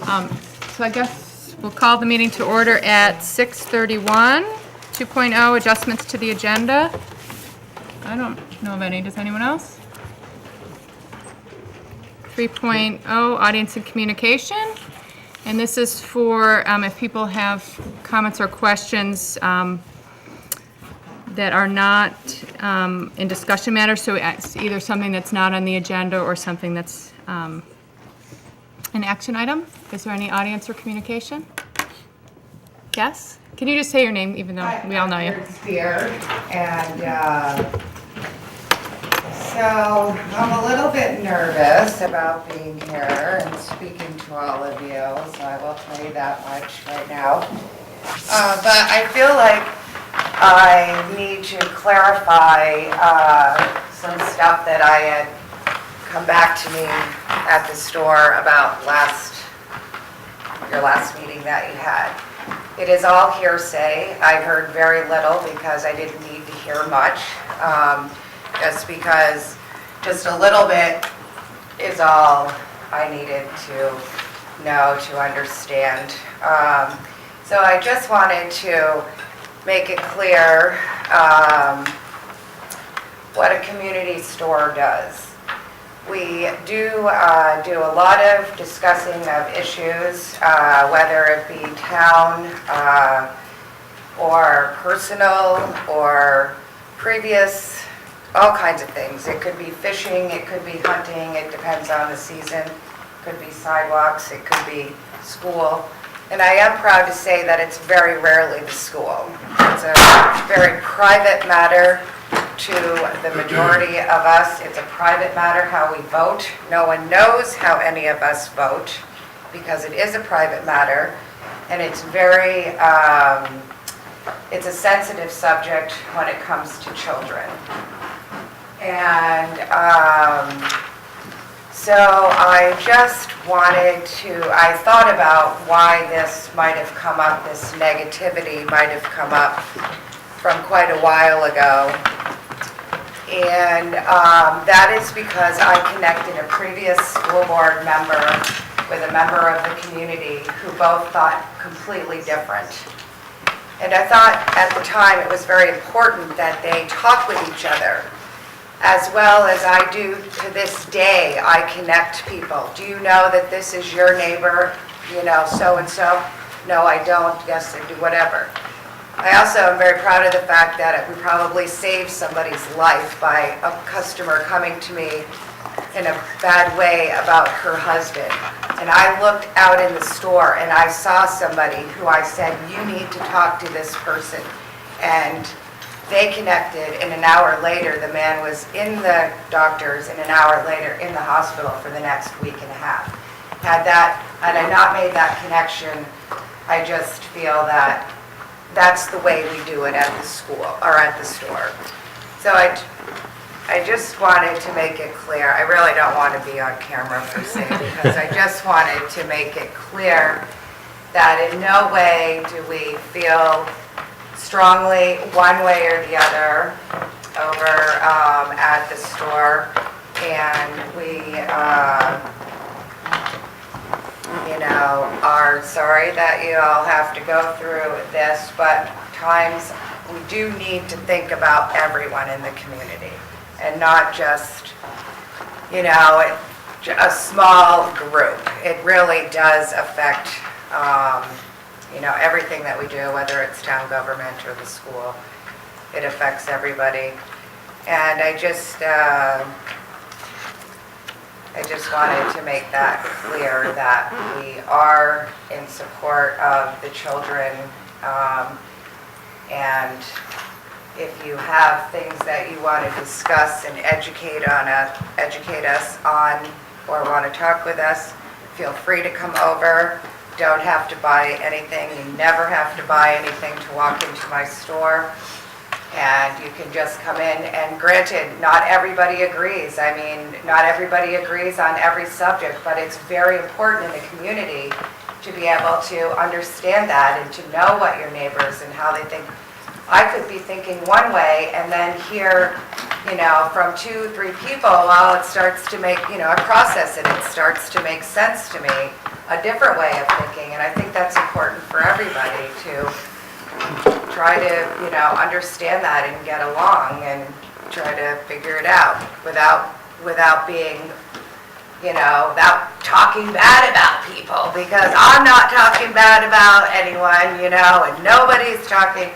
So I guess we'll call the meeting to order at 6:31. 2.0 adjustments to the agenda. I don't know of any. Does anyone else? 3.0 audience and communication. And this is for if people have comments or questions that are not in discussion matters. So it's either something that's not on the agenda or something that's an action item. Is there any audience or communication? Yes? Can you just say your name, even though we all know you? Spear, and so I'm a little bit nervous about being here and speaking to all of you, so I will tell you that much right now. But I feel like I need to clarify some stuff that I had come back to me at the store about your last meeting that you had. It is all hearsay. I heard very little because I didn't need to hear much. Just a little bit is all I needed to know to understand. So I just wanted to make it clear what a community store does. We do a lot of discussing of issues, whether it be town or personal or previous, all kinds of things. It could be fishing, it could be hunting, it depends on the season. It could be sidewalks, it could be school. And I am proud to say that it's very rarely the school. It's a very private matter to the majority of us. It's a private matter how we vote. No one knows how any of us vote because it is a private matter, and it's very, it's a sensitive subject when it comes to children. And so I just I thought about why this might have come up, this negativity might have come up from quite a while ago. And that is because I connected a previous school board member with a member of the community who both thought completely different. And I thought at the time it was very important that they talk with each other, as well as I do to this day. I connect people. Do you know that this is your neighbor, so-and-so? No, I don't. Yes, I do, whatever. I also am very proud of the fact that we probably saved somebody's life by a customer coming to me in a bad way about her husband. And I looked out in the store and I saw somebody who I said, you need to talk to this person. And they connected, and an hour later the man was in the doctor's, and an hour later in the hospital for the next week and a half. Had I not made that connection, I just feel that that's the way we do it at the school or at the store. So I just wanted to make it clear. I really don't want to be on camera per se, because I just wanted to make it clear that in no way do we feel strongly one way or the other over at the store. And we are sorry that you all have to go through this, but times we do need to think about everyone in the community and not just, a small group. It really does affect, everything that we do, whether it's town government or the school. It affects everybody. And I just wanted to make that clear that we are in support of the children, and if you have things that you want to discuss and educate us on, or want to talk with us, feel free to come over. Don't have to buy anything. You never have to buy anything to walk into my store. And you can just come in, and granted, not everybody agrees. I mean, not everybody agrees on every subject, but it's very important in the community to be able to understand that and to know what your neighbors and how they think. I could be thinking one way and then hear, from 2-3 people, well, it starts to make, I process it, it starts to make sense to me. a different way of thinking, and I think that's important for everybody to try to, understand that and get along and try to figure it out without being, without talking bad about people, because I'm not talking bad about anyone, and nobody's talking,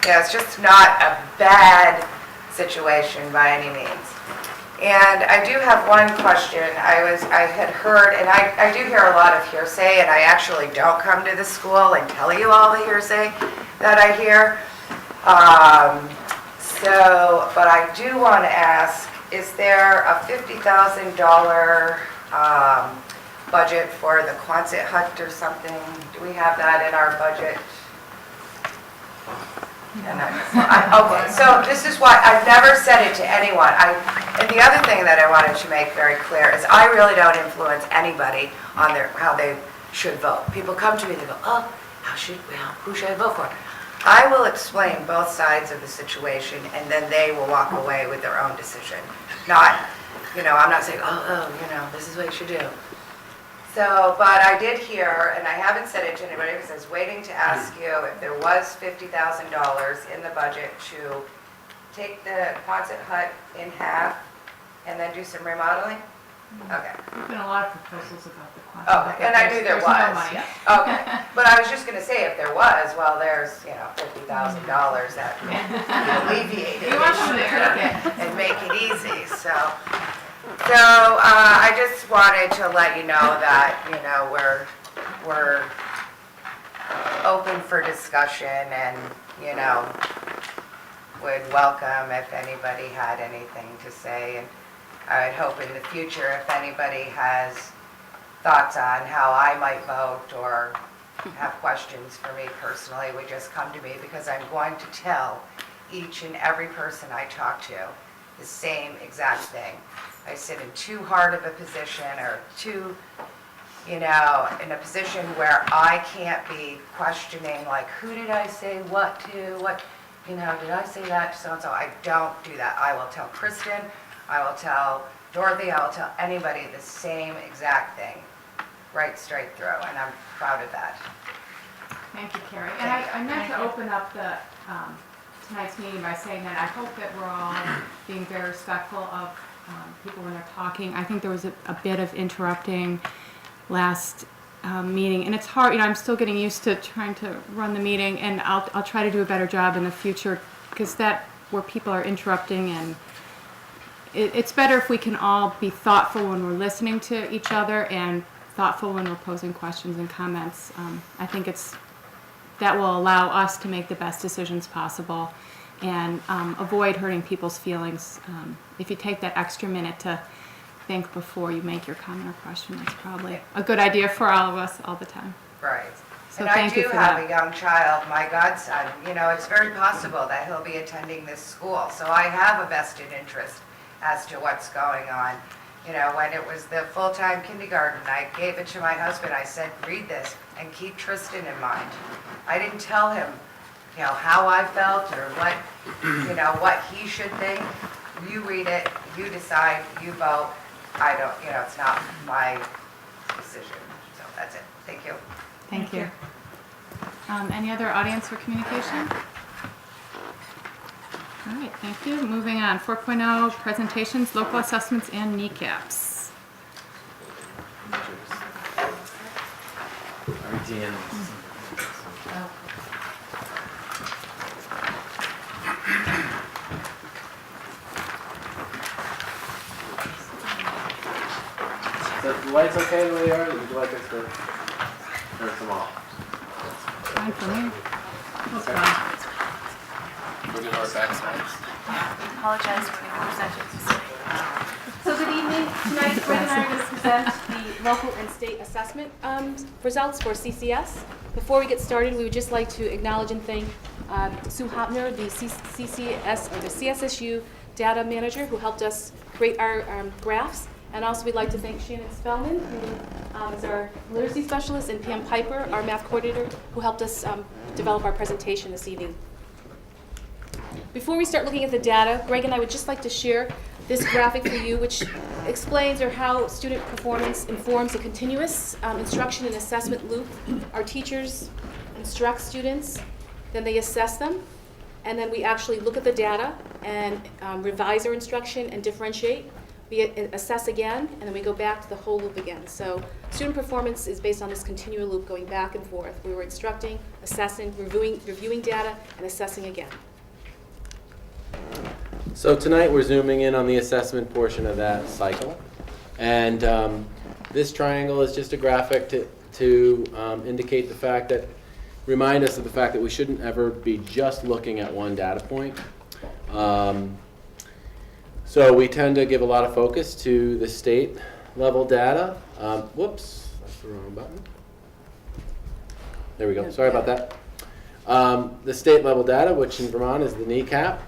it's just not a bad situation by any means. And I do have one question. I had heard, and I do hear a lot of hearsay, and I actually don't come to the school and tell you all the hearsay that I hear. But I do want to ask, is there a $50,000 budget for the Quonset hut or something? Do we have that in our budget? Okay, so this is why I've never said it to anyone. And the other thing that I wanted to make very clear is I really don't influence anybody on how they should vote. People come to me, they go, oh, who should I vote for? I will explain both sides of the situation, and then they will walk away with their own decision. Not, I'm not saying, this is what you should do. So, but I did hear, and I haven't said it to anybody because I was waiting to ask you if there was $50,000 in the budget to take the Quonset hut in half and then do some remodeling? Okay. There's been a lot of proposals about the Quonset hut. Okay, and I knew there There's was. no money. Okay, but I was just gonna say, if there was, well, there's, $50,000 that would alleviate it You want them to take it. and make it easy, so. So, I just wanted to let you know that, we're open for discussion and, would welcome if anybody had anything to say. And I would hope in the future, if anybody has thoughts on how I might vote or have questions for me personally, would just come to me, because I'm going to tell each and every person I talk to the same exact thing. I sit in too hard of a position or too, in a position where I can't be questioning, like, who did I say what to, did I say that to so-and-so? I don't do that. I will tell Kristen, I will tell Dorothy, I will tell anybody the same exact thing, right straight through, and I'm proud of that. Thank you, Carrie. And I meant to open up the tonight's meeting by saying that I hope that we're all being very respectful of people when they're talking. I think there was a bit of interrupting last meeting, and it's hard. I'm still getting used to trying to run the meeting, and I'll try to do a better job in the future, because where people are interrupting, and it's better if we can all be thoughtful when we're listening to each other and thoughtful when we're posing questions and comments. I think that will allow us to make the best decisions possible and avoid hurting people's feelings. If you take that extra minute to think before you make your comment or question, that's probably a good idea for all of us all the time. Right. So And I thank you do for have that. a young child, my godson. It's very possible that he'll be attending this school. So I have a vested interest as to what's going on. When it was the full-time kindergarten, I gave it to my husband. I said, read this and keep Tristan in mind. I didn't tell him, how I felt or what he should think. You read it, you decide, you vote. I don't, it's not my decision. So that's it. Thank you. Thank you. Any other audience or communication? All right, thank you. Moving on, 4.0 presentations, local assessments, and kneecaps. So the lights okay the way they are, or would you like us to turn them off? Fine for me. That's fine. We'll do our backsides. Apologize for the presentation. So good evening. Tonight, Greg and I are going to present the local and state assessment results for CCS. Before we get started, we would just like to acknowledge and thank Sue Hopner, the CCS or the CSSU data manager, who helped us create our graphs. And also, we'd like to thank Shannon Spellman, who is our literacy specialist, and Pam Piper, our math coordinator, who helped us develop our presentation this evening. Before we start looking at the data, Greg and I would just like to share this graphic for you, which explains or how student performance informs a continuous instruction and assessment loop. Our teachers instruct students, then they assess them, and then we actually look at the data and revise our instruction and differentiate. We assess again, and then we go back to the whole loop again. So student performance is based on this continual loop going back and forth. We were instructing, assessing, reviewing data, and assessing again. So tonight we're zooming in on the assessment portion of that cycle. And this triangle is just a graphic to indicate the fact that, remind us of the fact that we shouldn't ever be just looking at one data point. So we tend to give a lot of focus to the state level data. Whoops, that's the wrong button. There we go, sorry about that. The state level data, which in Vermont is the NECAP.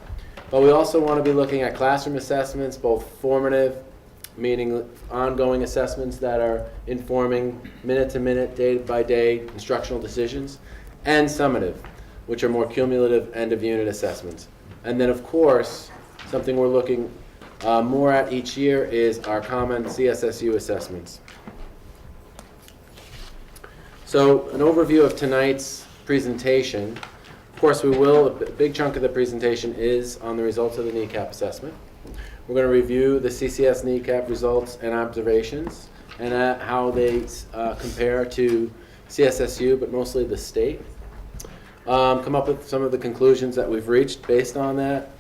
But we also want to be looking at classroom assessments, both formative, meaning ongoing assessments that are informing minute-to-minute, day-by-day instructional decisions, and summative, which are more cumulative end-of-unit assessments. And then, of course, something we're looking more at each year is our common CSSU assessments. So an overview of tonight's presentation. Of course, a big chunk of the presentation is on the results of the NECAP assessment. We're going to review the CCS NECAP results and observations and how they compare to CSSU, but mostly the state. Come up with some of the conclusions that we've reached based on that.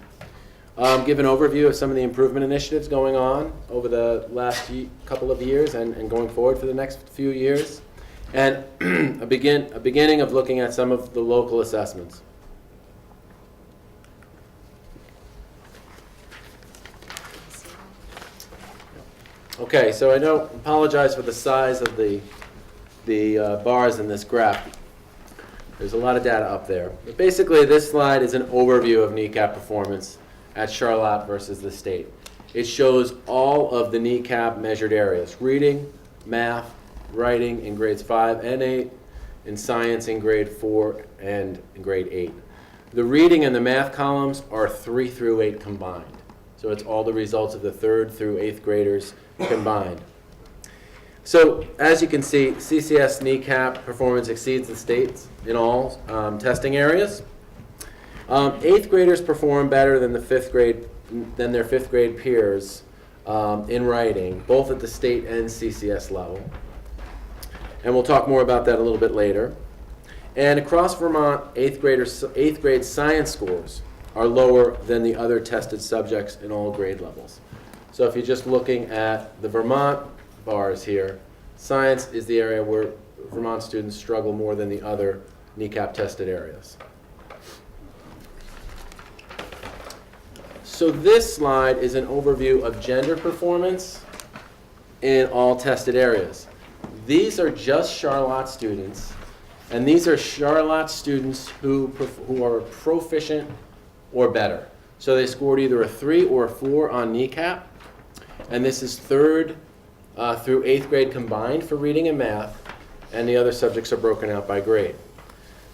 Give an overview of some of the improvement initiatives going on over the last couple of years and going forward for the next few years. And a beginning of looking at some of the local assessments. Okay, so apologize for the size of the bars in this graph. There's a lot of data up there. But basically, this slide is an overview of NECAP performance at Charlotte versus the state. It shows all of the NECAP measured areas: reading, math, writing in grades 5 and 8, in science in grade 4 and in grade 8. The reading and the math columns are 3 through 8 combined. So it's all the results of the 3rd through 8th graders combined. So as you can see, CCS NECAP performance exceeds the state's in all testing areas. 8th graders perform better than their 5th grade peers in writing, both at the state and CCS level. And we'll talk more about that a little bit later. And across Vermont, 8th grade science scores are lower than the other tested subjects in all grade levels. So if you're just looking at the Vermont bars here, science is the area where Vermont students struggle more than the other NECAP tested areas. So this slide is an overview of gender performance in all tested areas. These are just Charlotte students, and these are Charlotte students who are proficient or better. So they scored either a 3 or a 4 on NECAP, and this is 3rd through 8th grade combined for reading and math, and the other subjects are broken out by grade.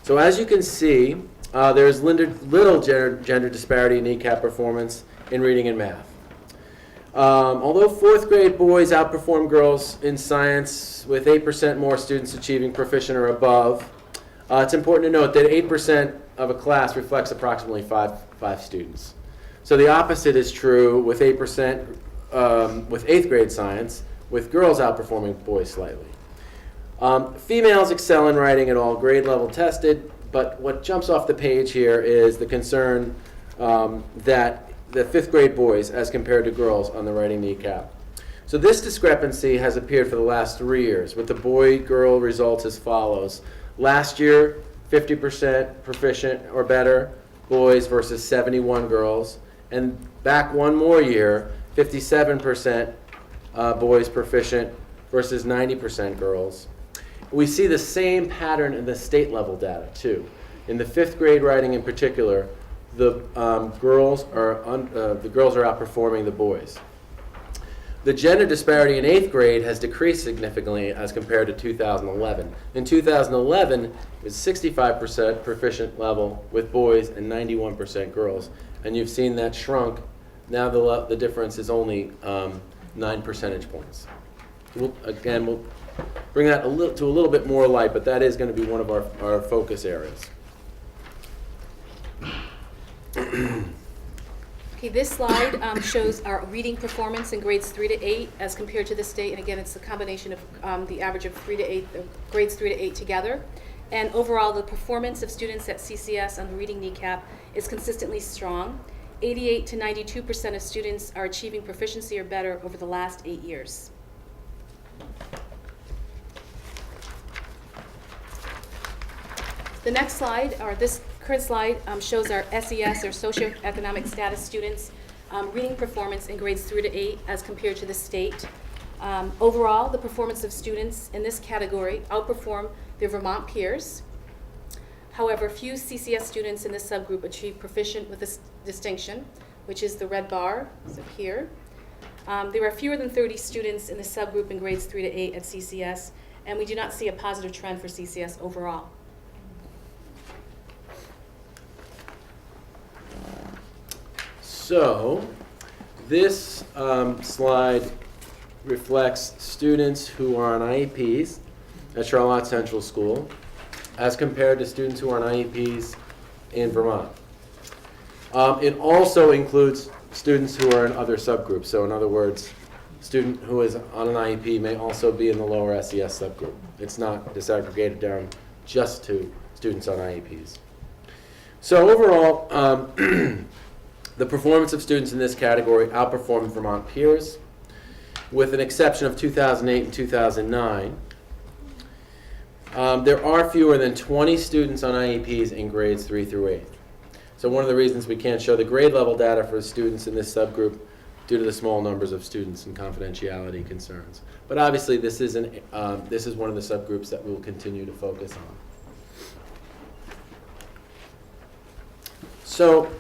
So as you can see, there's little gender disparity in NECAP performance in reading and math. Although 4th grade boys outperform girls in science with 8% more students achieving proficient or above, it's important to note that 8% of a class reflects approximately five students. So the opposite is true with 8% with 8th grade science, with girls outperforming boys slightly. Females excel in writing at all grade level tested, but what jumps off the page here is the concern that the 5th grade boys as compared to girls on the writing NECAP. So this discrepancy has appeared for the last 3 years, with the boy-girl results as follows. Last year, 50% proficient or better boys versus 71 girls, and back one more year, 57% boys proficient versus 90% girls. We see the same pattern in the state level data too. In the 5th grade writing in particular, the girls are outperforming the boys. The gender disparity in 8th grade has decreased significantly as compared to 2011. In 2011, it was 65% proficient level with boys and 91% girls, and you've seen that shrunk Now the difference is only 9 percentage points. We'll bring that to a little bit more light, but that is going to be one of our focus areas. Okay, this slide shows our reading performance in grades 3 to 8 as compared to the state. And again, it's a combination of the average of 3 to 8, grades 3 to 8 together. And overall, the performance of students at CCS on the reading kneecap is consistently strong. 88 to 92% of students are achieving proficiency or better over the last 8 years. The next slide, or this current slide, shows our SES, or socioeconomic status students' reading performance in grades 3 to 8 as compared to the state. Overall, the performance of students in this category outperform their Vermont peers. However, few CCS students in this subgroup achieve proficient with this distinction, which is the red bar, so here. There are fewer than 30 students in the subgroup in grades 3 to 8 at CCS, and we do not see a positive trend for CCS overall. So, this slide reflects students who are on IEPs at Charlotte Central School as compared to students who are on IEPs in Vermont. It also includes students who are in other subgroups. So in other words, a student who is on an IEP may also be in the lower SES subgroup. It's not disaggregated down just to students on IEPs. So overall, the performance of students in this category outperformed Vermont peers, with an exception of 2008 and 2009. There are fewer than 20 students on IEPs in grades 3 through 8. So one of the reasons we can't show the grade level data for students in this subgroup due to the small numbers of students and confidentiality concerns. But obviously this is one of the subgroups that we will continue to focus on. So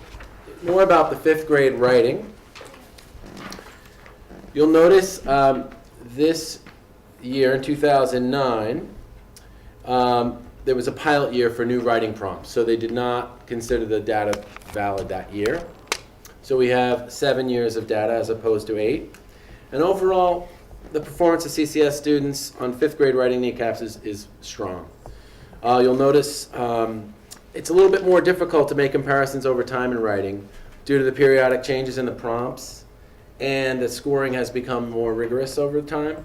more about the 5th grade writing. You'll notice this year in 2009, there was a pilot year for new writing prompts, so they did not consider the data valid that year. So we have 7 years of data as opposed to 8. And overall, the performance of CCS students on 5th grade writing kneecaps is strong. You'll notice it's a little bit more difficult to make comparisons over time in writing due to the periodic changes in the prompts, and the scoring has become more rigorous over time.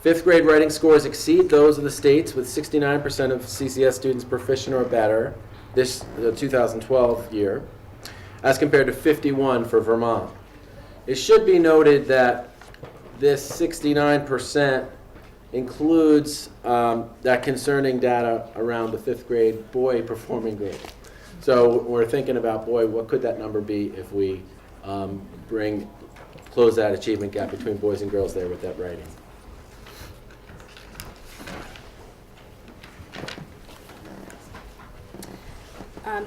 5th grade writing scores exceed those of the states, with 69% of CCS students proficient or better this 2012 year, as compared to 51% for Vermont. It should be noted that this 69% includes that concerning data around the 5th grade boy performing grade. So we're thinking about, boy, what could that number be if we close that achievement gap between boys and girls there with that writing.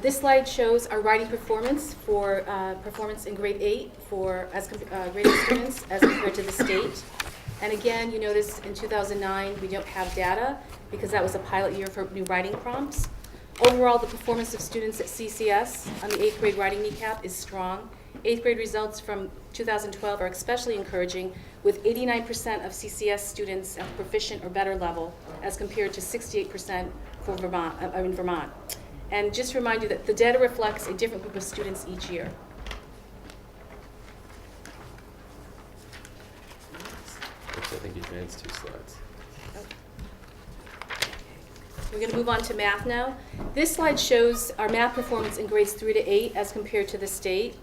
This slide shows our writing performance for performance in grade 8 for graded students as compared to the state. And again, you notice in 2009 we don't have data because that was a pilot year for new writing prompts. Overall, the performance of students at CCS on the 8th grade writing kneecap is strong. 8th grade results from 2012 are especially encouraging, with 89% of CCS students at proficient or better level as compared to 68% for Vermont. And just to remind you that the data reflects a different group of students each year. Oops, I think you advanced 2 slides. We're going to move on to math now. This slide shows our math performance in grades 3 to 8 as compared to the state.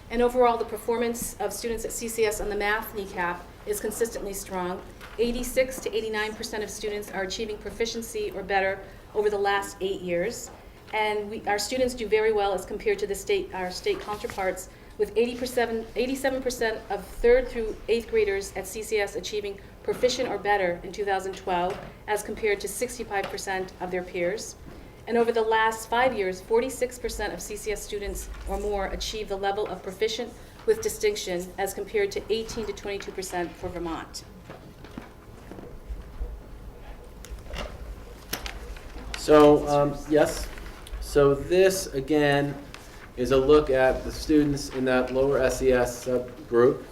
And overall, the performance of students at CCS on the math kneecap is consistently strong. 86 to 89% of students are achieving proficiency or better over the last 8 years. And our students do very well as compared to our state counterparts, with 87% of 3rd through 8th graders at CCS achieving proficient or better in 2012, as compared to 65% of their peers. And over the last 5 years, 46% of CCS students or more achieve the level of proficient with distinction, as compared to 18 to 22% for Vermont. So, yes. So this, again, is a look at the students in that lower SES subgroup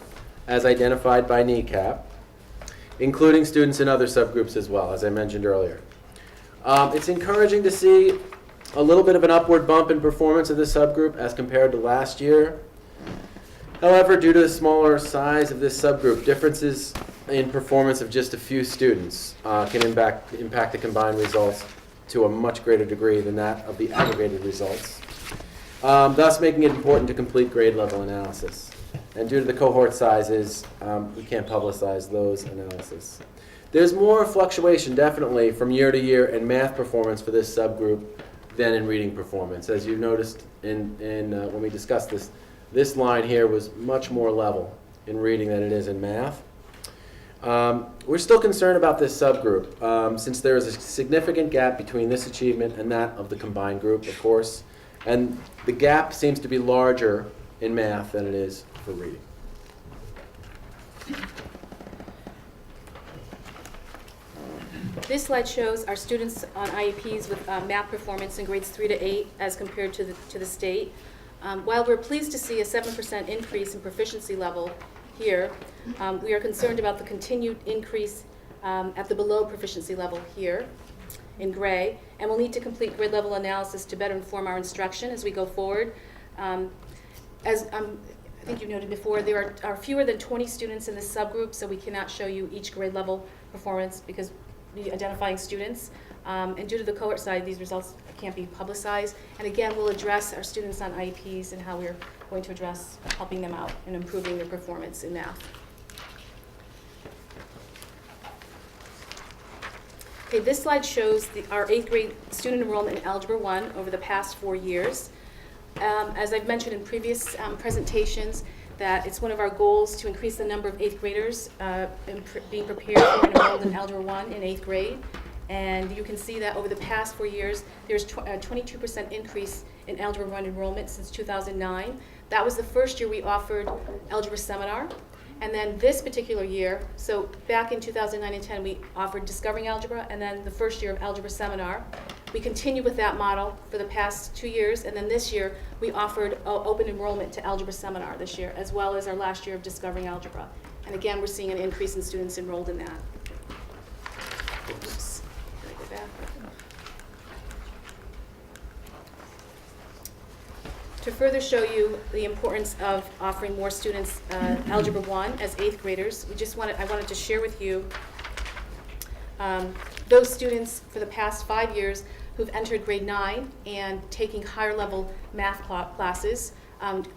as identified by NECAP, including students in other subgroups as well, as I mentioned earlier. It's encouraging to see a little bit of an upward bump in performance of this subgroup as compared to last year. However, due to the smaller size of this subgroup, differences in performance of just a few students can impact the combined results to a much greater degree than that of the aggregated results, thus making it important to complete grade level analysis. And due to the cohort sizes, we can't publicize those analyses. There's more fluctuation, definitely, from year to year in math performance for this subgroup than in reading performance. As you noticed when we discussed this line here was much more level in reading than it is in math. We're still concerned about this subgroup since there is a significant gap between this achievement and that of the combined group, of course. And the gap seems to be larger in math than it is for reading. This slide shows our students on IEPs with math performance in grades 3 to 8 as compared to the state. While we're pleased to see a 7% increase in proficiency level here, we are concerned about the continued increase at the below proficiency level here in gray, and we'll need to complete grade level analysis to better inform our instruction as we go forward. As I think you noted before, there are fewer than 20 students in this subgroup, so we cannot show you each grade level performance because we're identifying students. And due to the cohort size, these results can't be publicized. And again, we'll address our students on IEPs and how we're going to address helping them out and improving their performance in math. Okay, this slide shows our 8th grade student enrollment in Algebra 1 over the past 4 years. As I've mentioned in previous presentations, that it's one of our goals to increase the number of 8th graders being prepared for and enrolled in Algebra 1 in 8th grade. And you can see that over the past 4 years, there's a 22% increase in Algebra 1 enrollment since 2009. That was the first year we offered Algebra Seminar. And then this particular year, so back in 2009 and 10, we offered Discovering Algebra, and then the first year of Algebra Seminar. We continued with that model for the past 2 years, and then this year, we offered open enrollment to Algebra Seminar this year, as well as our last year of Discovering Algebra. And again, we're seeing an increase in students enrolled in that. Oops. Can I go back? To further show you the importance of offering more students Algebra 1 as 8th graders, I wanted to share with you those students for the past 5 years who've entered grade 9 and taking higher level math classes,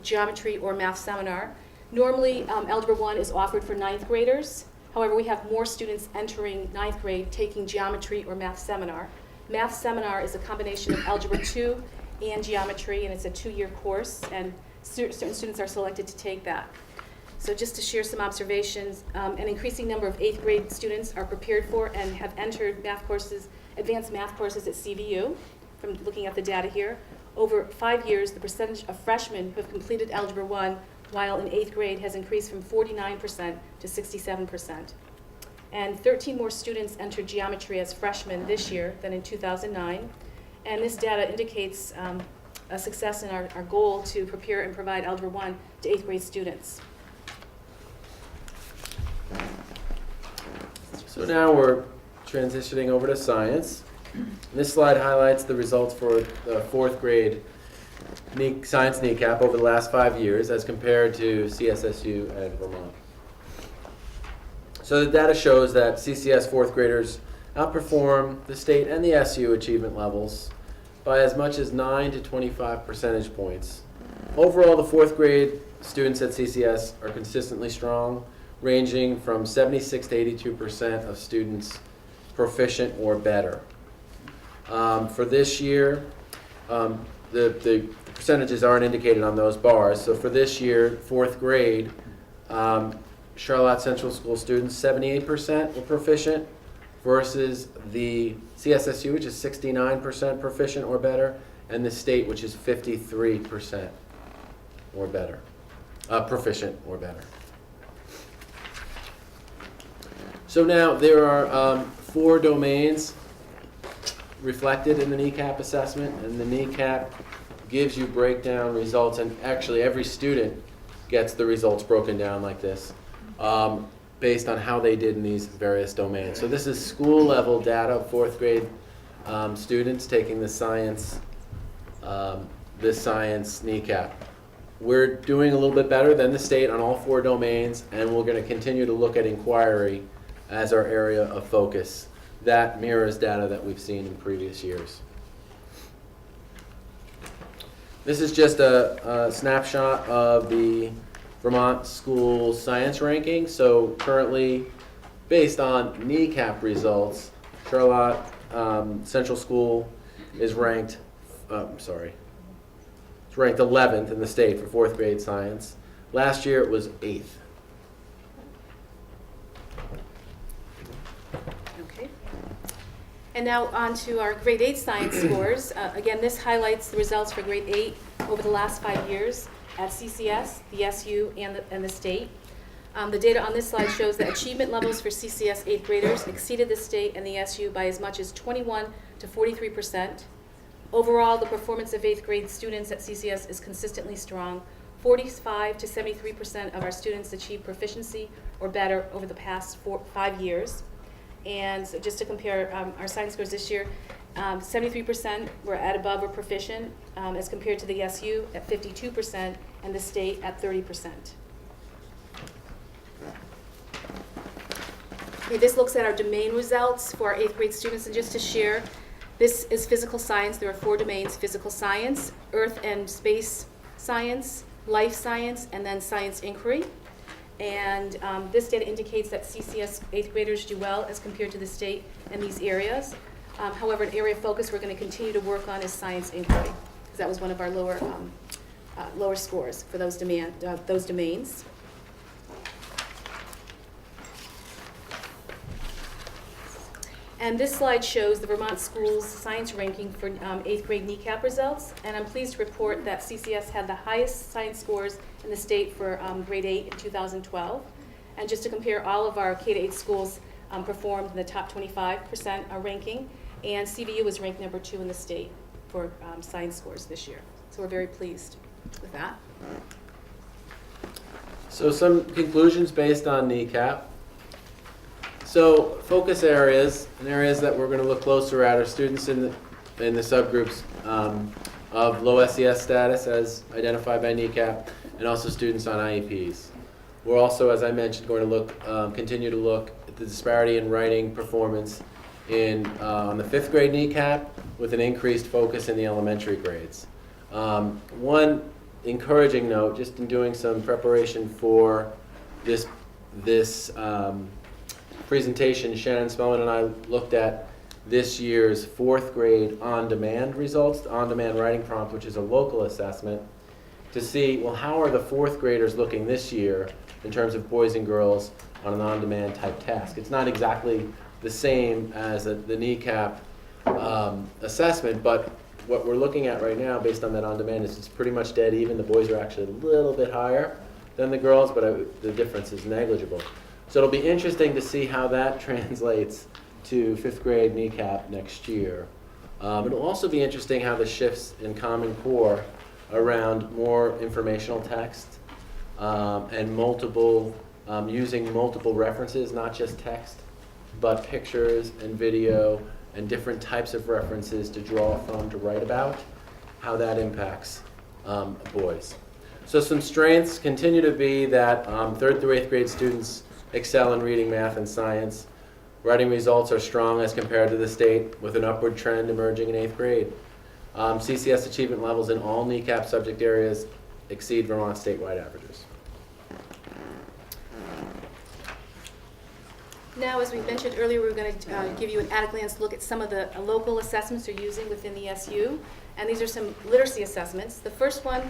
geometry or math seminar. Normally, Algebra 1 is offered for 9th graders. However, we have more students entering 9th grade taking geometry or math seminar. Math seminar is a combination of Algebra 2 and geometry, and it's a 2-year course, and certain students are selected to take that. So just to share some observations, an increasing number of 8th grade students are prepared for and have entered math courses, advanced math courses at CVU, from looking at the data here. Over 5 years, the percentage of freshmen who have completed Algebra 1 while in 8th grade has increased from 49% to 67%. And 13 more students entered geometry as freshmen this year than in 2009. And this data indicates a success in our goal to prepare and provide Algebra 1 to 8th grade students. So now we're transitioning over to science. This slide highlights the results for the 4th grade science NECAP over the last 5 years as compared to CSSU and Vermont. So the data shows that CCS 4th graders outperform the state and the SU achievement levels by as much as 9 to 25 percentage points. Overall, the 4th grade students at CCS are consistently strong, ranging from 76 to 82% of students proficient or better. For this year, the percentages aren't indicated on those bars. So for this year, 4th grade, Charlotte Central School students, 78% were proficient versus the CSSU, which is 69% proficient or better, and the state, which is 53% or better, proficient or better. So now there are 4 domains reflected in the NECAP assessment, and the NECAP gives you breakdown results, and actually every student gets the results broken down like this, based on how they did in these various domains. So this is school-level data of 4th grade students taking the science kneecap. We're doing a little bit better than the state on all 4 domains, and we're going to continue to look at inquiry as our area of focus. That mirrors data that we've seen in previous years. This is just a snapshot of the Vermont school science ranking. So currently, based on kneecap results, Charlotte Central School is ranked, it's ranked 11th in the state for 4th grade science. Last year it was 8th. Okay. And now on to our grade 8 science scores. Again, this highlights the results for grade 8 over the last 5 years at CCS, the SU, and the state. The data on this slide shows that achievement levels for CCS 8th graders exceeded the state and the SU by as much as 21 to 43%. Overall, the performance of 8th grade students at CCS is consistently strong. 45 to 73% of our students achieve proficiency or better over the past 5 years. And so just to compare our science scores this year, 73% were at above or proficient as compared to the SU at 52% and the state at 30%. Okay, this looks at our domain results for our 8th grade students, and just to share, this is physical science. There are 4 domains: physical science, earth and space science, life science, and then science inquiry. And this data indicates that CCS 8th graders do well as compared to the state in these areas. However, an area of focus we're going to continue to work on is science inquiry, because that was one of our lower scores for those domains. And this slide shows the Vermont Schools science ranking for 8th grade kneecap results. And I'm pleased to report that CCS had the highest science scores in the state for grade 8 in 2012. And just to compare, all of our K-8 schools performed in the top 25% ranking. And CVU was ranked number 2 in the state for science scores this year. So we're very pleased with that. So some conclusions based on kneecap. So focus areas, and areas that we're going to look closer at, are students in the subgroups of low SES status as identified by kneecap, and also students on IEPs. We're also, as I mentioned, going to continue to look at the disparity in writing performance on the 5th grade kneecap, with an increased focus in the elementary grades. One encouraging note, just in doing some preparation for this presentation, Shannon Spellman and I looked at this year's 4th grade on-demand results, the on-demand writing prompt, which is a local assessment, to see, well, how are the 4th graders looking this year in terms of boys and girls on an on-demand type task. It's not exactly the same as the kneecap assessment, but what we're looking at right now based on that on-demand is it's pretty much dead even. The boys are actually a little bit higher than the girls, but the difference is negligible. So it'll be interesting to see how that translates to 5th grade kneecap next year. It'll also be interesting how the shifts in Common Core around more informational text and using multiple references, not just text, but pictures and video and different types of references to draw from, to write about, how that impacts boys. So some strengths continue to be that 3rd through 8th grade students excel in reading, math, and science. Writing results are strong as compared to the state, with an upward trend emerging in 8th grade. CCS achievement levels in all kneecap subject areas exceed Vermont statewide averages. Now, as we mentioned earlier, we're going to give you an at-a-glance look at some of the local assessments they're using within the SU. And these are some literacy assessments. The first one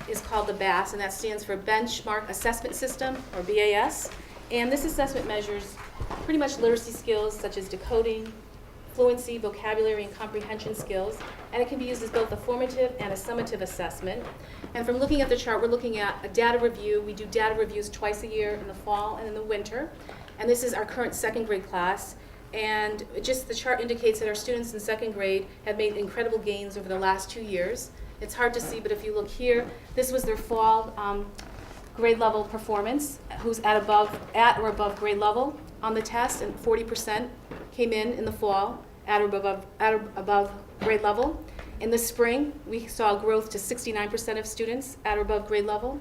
is called the BAS, and that stands for Benchmark Assessment System, or BAS. And this assessment measures pretty much literacy skills such as decoding, fluency, vocabulary, and comprehension skills. And it can be used as both a formative and a summative assessment. And from looking at the chart, we're looking at a data review. We do data reviews twice a year, in the fall and in the winter. And this is our current 2nd grade class. And just the chart indicates that our students in 2nd grade have made incredible gains over the last 2 years. It's hard to see, but if you look here, this was their fall grade level performance, who's at or above grade level on the test, and 40% came in the fall at or above grade level. In the spring, we saw growth to 69% of students at or above grade level.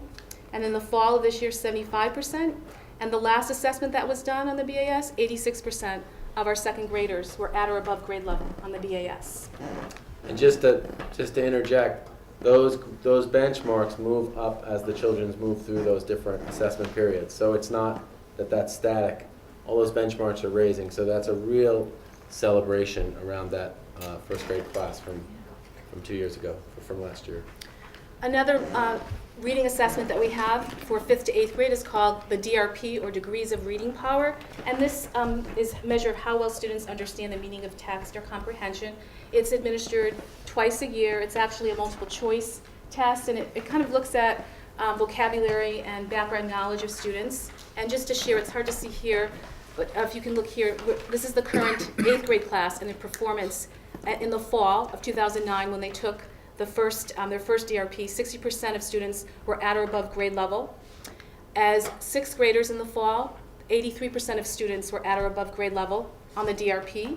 And in the fall of this year, 75%. And the last assessment that was done on the BAS, 86% of our second graders were at or above grade level on the BAS. And just to interject, those benchmarks move up as the children move through those different assessment periods. So it's not that that's static. All those benchmarks are raising. So that's a real celebration around that first grade class from 2 years ago, from last year. Another reading assessment that we have for 5th to 8th grade is called the DRP, or Degrees of Reading Power. And this is a measure of how well students understand the meaning of text or comprehension. It's administered twice a year. It's actually a multiple choice test, and it kind of looks at vocabulary and background knowledge of students. And just to share, it's hard to see here, but if you can look here, this is the current 8th grade class and their performance in the fall of 2009 when they took their first DRP. 60% of students were at or above grade level. As 6th graders in the fall, 83% of students were at or above grade level on the DRP.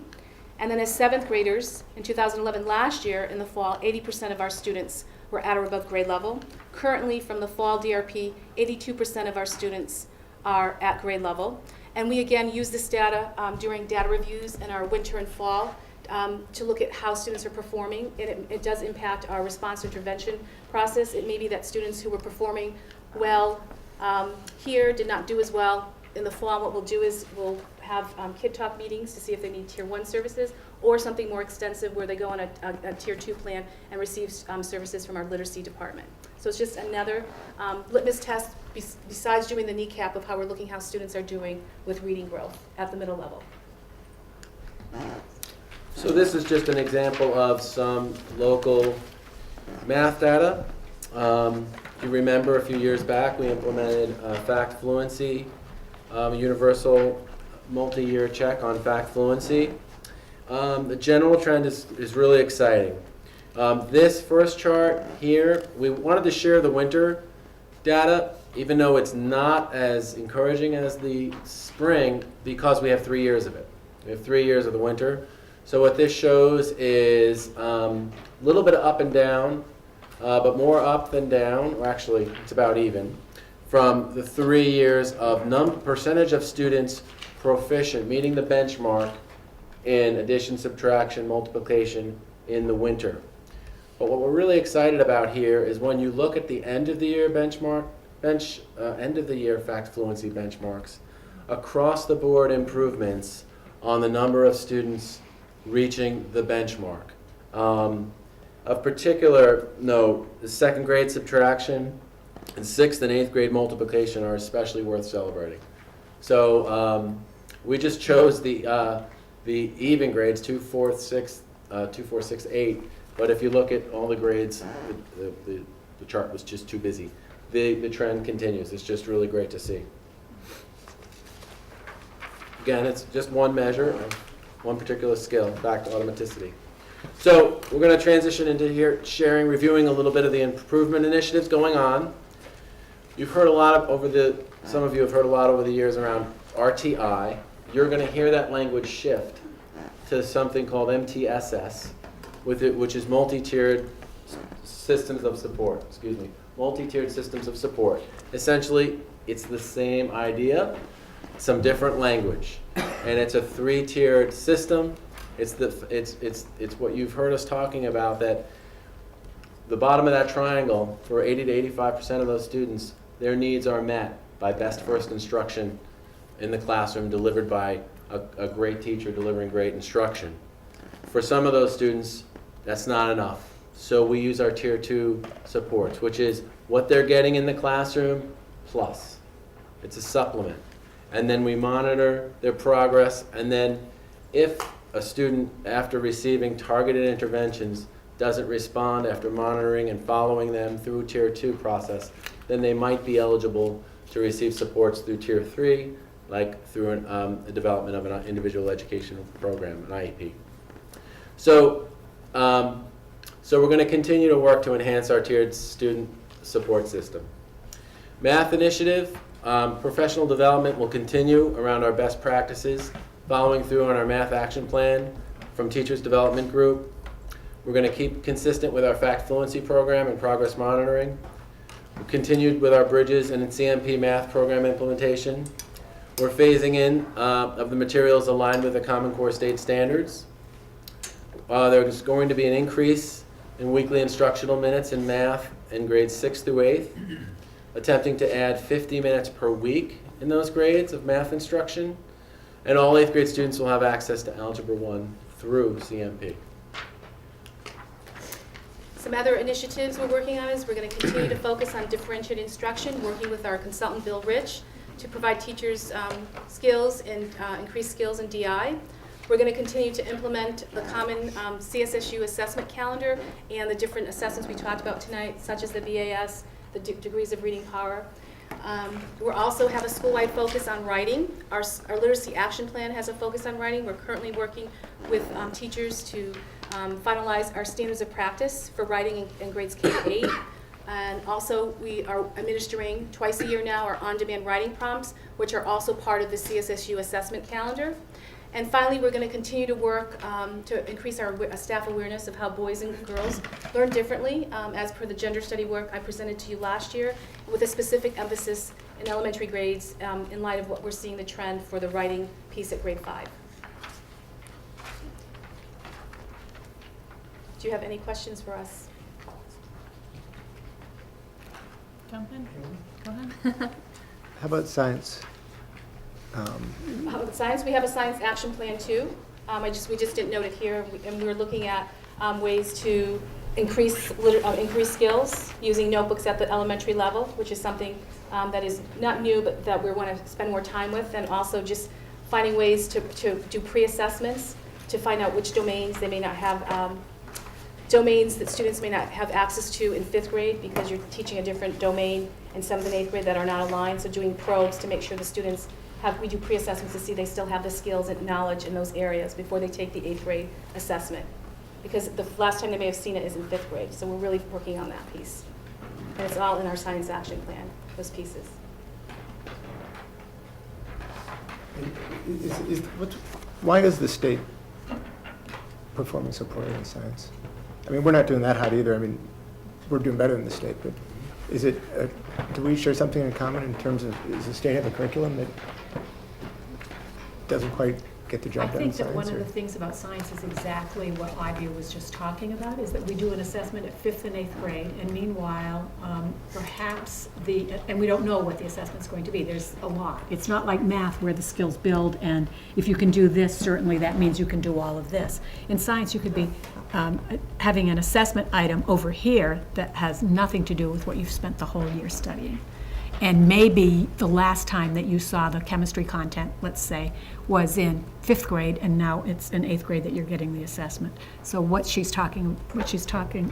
And then as 7th graders in 2011, last year in the fall, 80% of our students were at or above grade level. Currently, from the fall DRP, 82% of our students are at grade level. And we again use this data during data reviews in our winter and fall to look at how students are performing. It does impact our response intervention process. It may be that students who were performing well here did not do as well in the fall. What we'll do is we'll have kid talk meetings to see if they need Tier 1 services, or something more extensive where they go on a Tier 2 plan and receive services from our literacy department. So it's just another litmus test besides doing the kneecap of how we're looking how students are doing with reading growth at the middle level. So this is just an example of some local math data. If you remember, a few years back, we implemented fact fluency, universal multi-year check on fact fluency. The general trend is really exciting. This first chart here, we wanted to share the winter data, even though it's not as encouraging as the spring, because we have 3 years of it. We have 3 years of the winter. So what this shows is a little bit of up and down, but more up than down, or actually it's about even, from the 3 years of percentage of students proficient, meeting the benchmark in addition, subtraction, multiplication in the winter. But what we're really excited about here is when you look at the end of the year end of the year fact fluency benchmarks, across the board improvements on the number of students reaching the benchmark. Of particular note, the second grade subtraction and 6th and 8th grade multiplication are especially worth celebrating. So we just chose the even grades, 2, 4, 6, 2, 4, 6, 8. But if you look at all the grades, the chart was just too busy. The trend continues. It's just really great to see. Again, it's just one measure of one particular skill, back to automaticity. So we're going to transition into here, reviewing a little bit of the improvement initiatives going on. You've heard a lot some of you have heard a lot over the years around RTI. You're going to hear that language shift to something called MTSS, which is multi-tiered systems of support. Multi-tiered systems of support. Essentially, it's the same idea, some different language, and it's a 3-tiered system. It's what you've heard us talking about, that the bottom of that triangle, for 80 to 85% of those students, their needs are met by best first instruction in the classroom delivered by a great teacher delivering great instruction. For some of those students, that's not enough. So we use our Tier 2 supports, which is what they're getting in the classroom plus. It's a supplement. And then we monitor their progress, and then if a student, after receiving targeted interventions, doesn't respond after monitoring and following them through Tier 2 process, then they might be eligible to receive supports through Tier 3, like through the development of an individual educational program, an IEP. So So we're going to continue to work to enhance our tiered student support system. Math initiative, professional development will continue around our best practices, following through on our math action plan from Teachers Development Group. We're going to keep consistent with our fact fluency program and progress monitoring. We continued with our Bridges and CMP math program implementation. We're phasing in of the materials aligned with the Common Core state standards. There's going to be an increase in weekly instructional minutes in math in grades 6 through 8th, attempting to add 50 minutes per week in those grades of math instruction. And all 8th grade students will have access to Algebra 1 through CMP. Some other initiatives we're working on is we're going to continue to focus on differentiated instruction, working with our consultant Bill Rich to provide teachers skills and increased skills in DI. We're going to continue to implement the common CSSU assessment calendar and the different assessments we talked about tonight, such as the BAS, the degrees of reading power. We also have a school-wide focus on writing. Our literacy action plan has a focus on writing. We're currently working with teachers to finalize our standards of practice for writing in grades K to 8. And also, we are administering twice a year now our on-demand writing prompts, which are also part of the CSSU assessment calendar. And finally, we're going to continue to work to increase our staff awareness of how boys and girls learn differently, as per the gender study work I presented to you last year, with a specific emphasis in elementary grades in light of what we're seeing the trend for the writing piece at grade 5. Do you have any questions for us? Jump in. Go ahead. How about science? How about science? We have a science action plan too. We just didn't note it here, and we were looking at ways to increase skills using notebooks at the elementary level, which is something that is not new, but that we want to spend more time with, and also just finding ways to do pre-assessments to find out which domains they may not have. Domains that students may not have access to in 5th grade because you're teaching a different domain in 7th and 8th grade that are not aligned. So doing probes to make sure the students we do pre-assessments to see they still have the skills and knowledge in those areas before they take the 8th grade assessment. Because the last time they may have seen it is in 5th grade. So we're really working on that piece. And it's all in our science action plan, those pieces. Why is the state performing so poorly in science? I mean, we're not doing that hot either. I mean, we're doing better than the state, but is it, do we share something in common in terms of, does the state have a curriculum that doesn't quite get the job done in I think that one science? of the things about science is exactly what Ivy was just talking about, is that we do an assessment at 5th and 8th grade, and meanwhile, perhaps and we don't know what the assessment's going to be. There's a lot. It's not like math where the skills build, and if you can do this, certainly that means you can do all of this. In science, you could be having an assessment item over here that has nothing to do with what you've spent the whole year studying. And maybe the last time that you saw the chemistry content, let's say, was in 5th grade, and now it's in 8th grade that you're getting the assessment. So what she's talking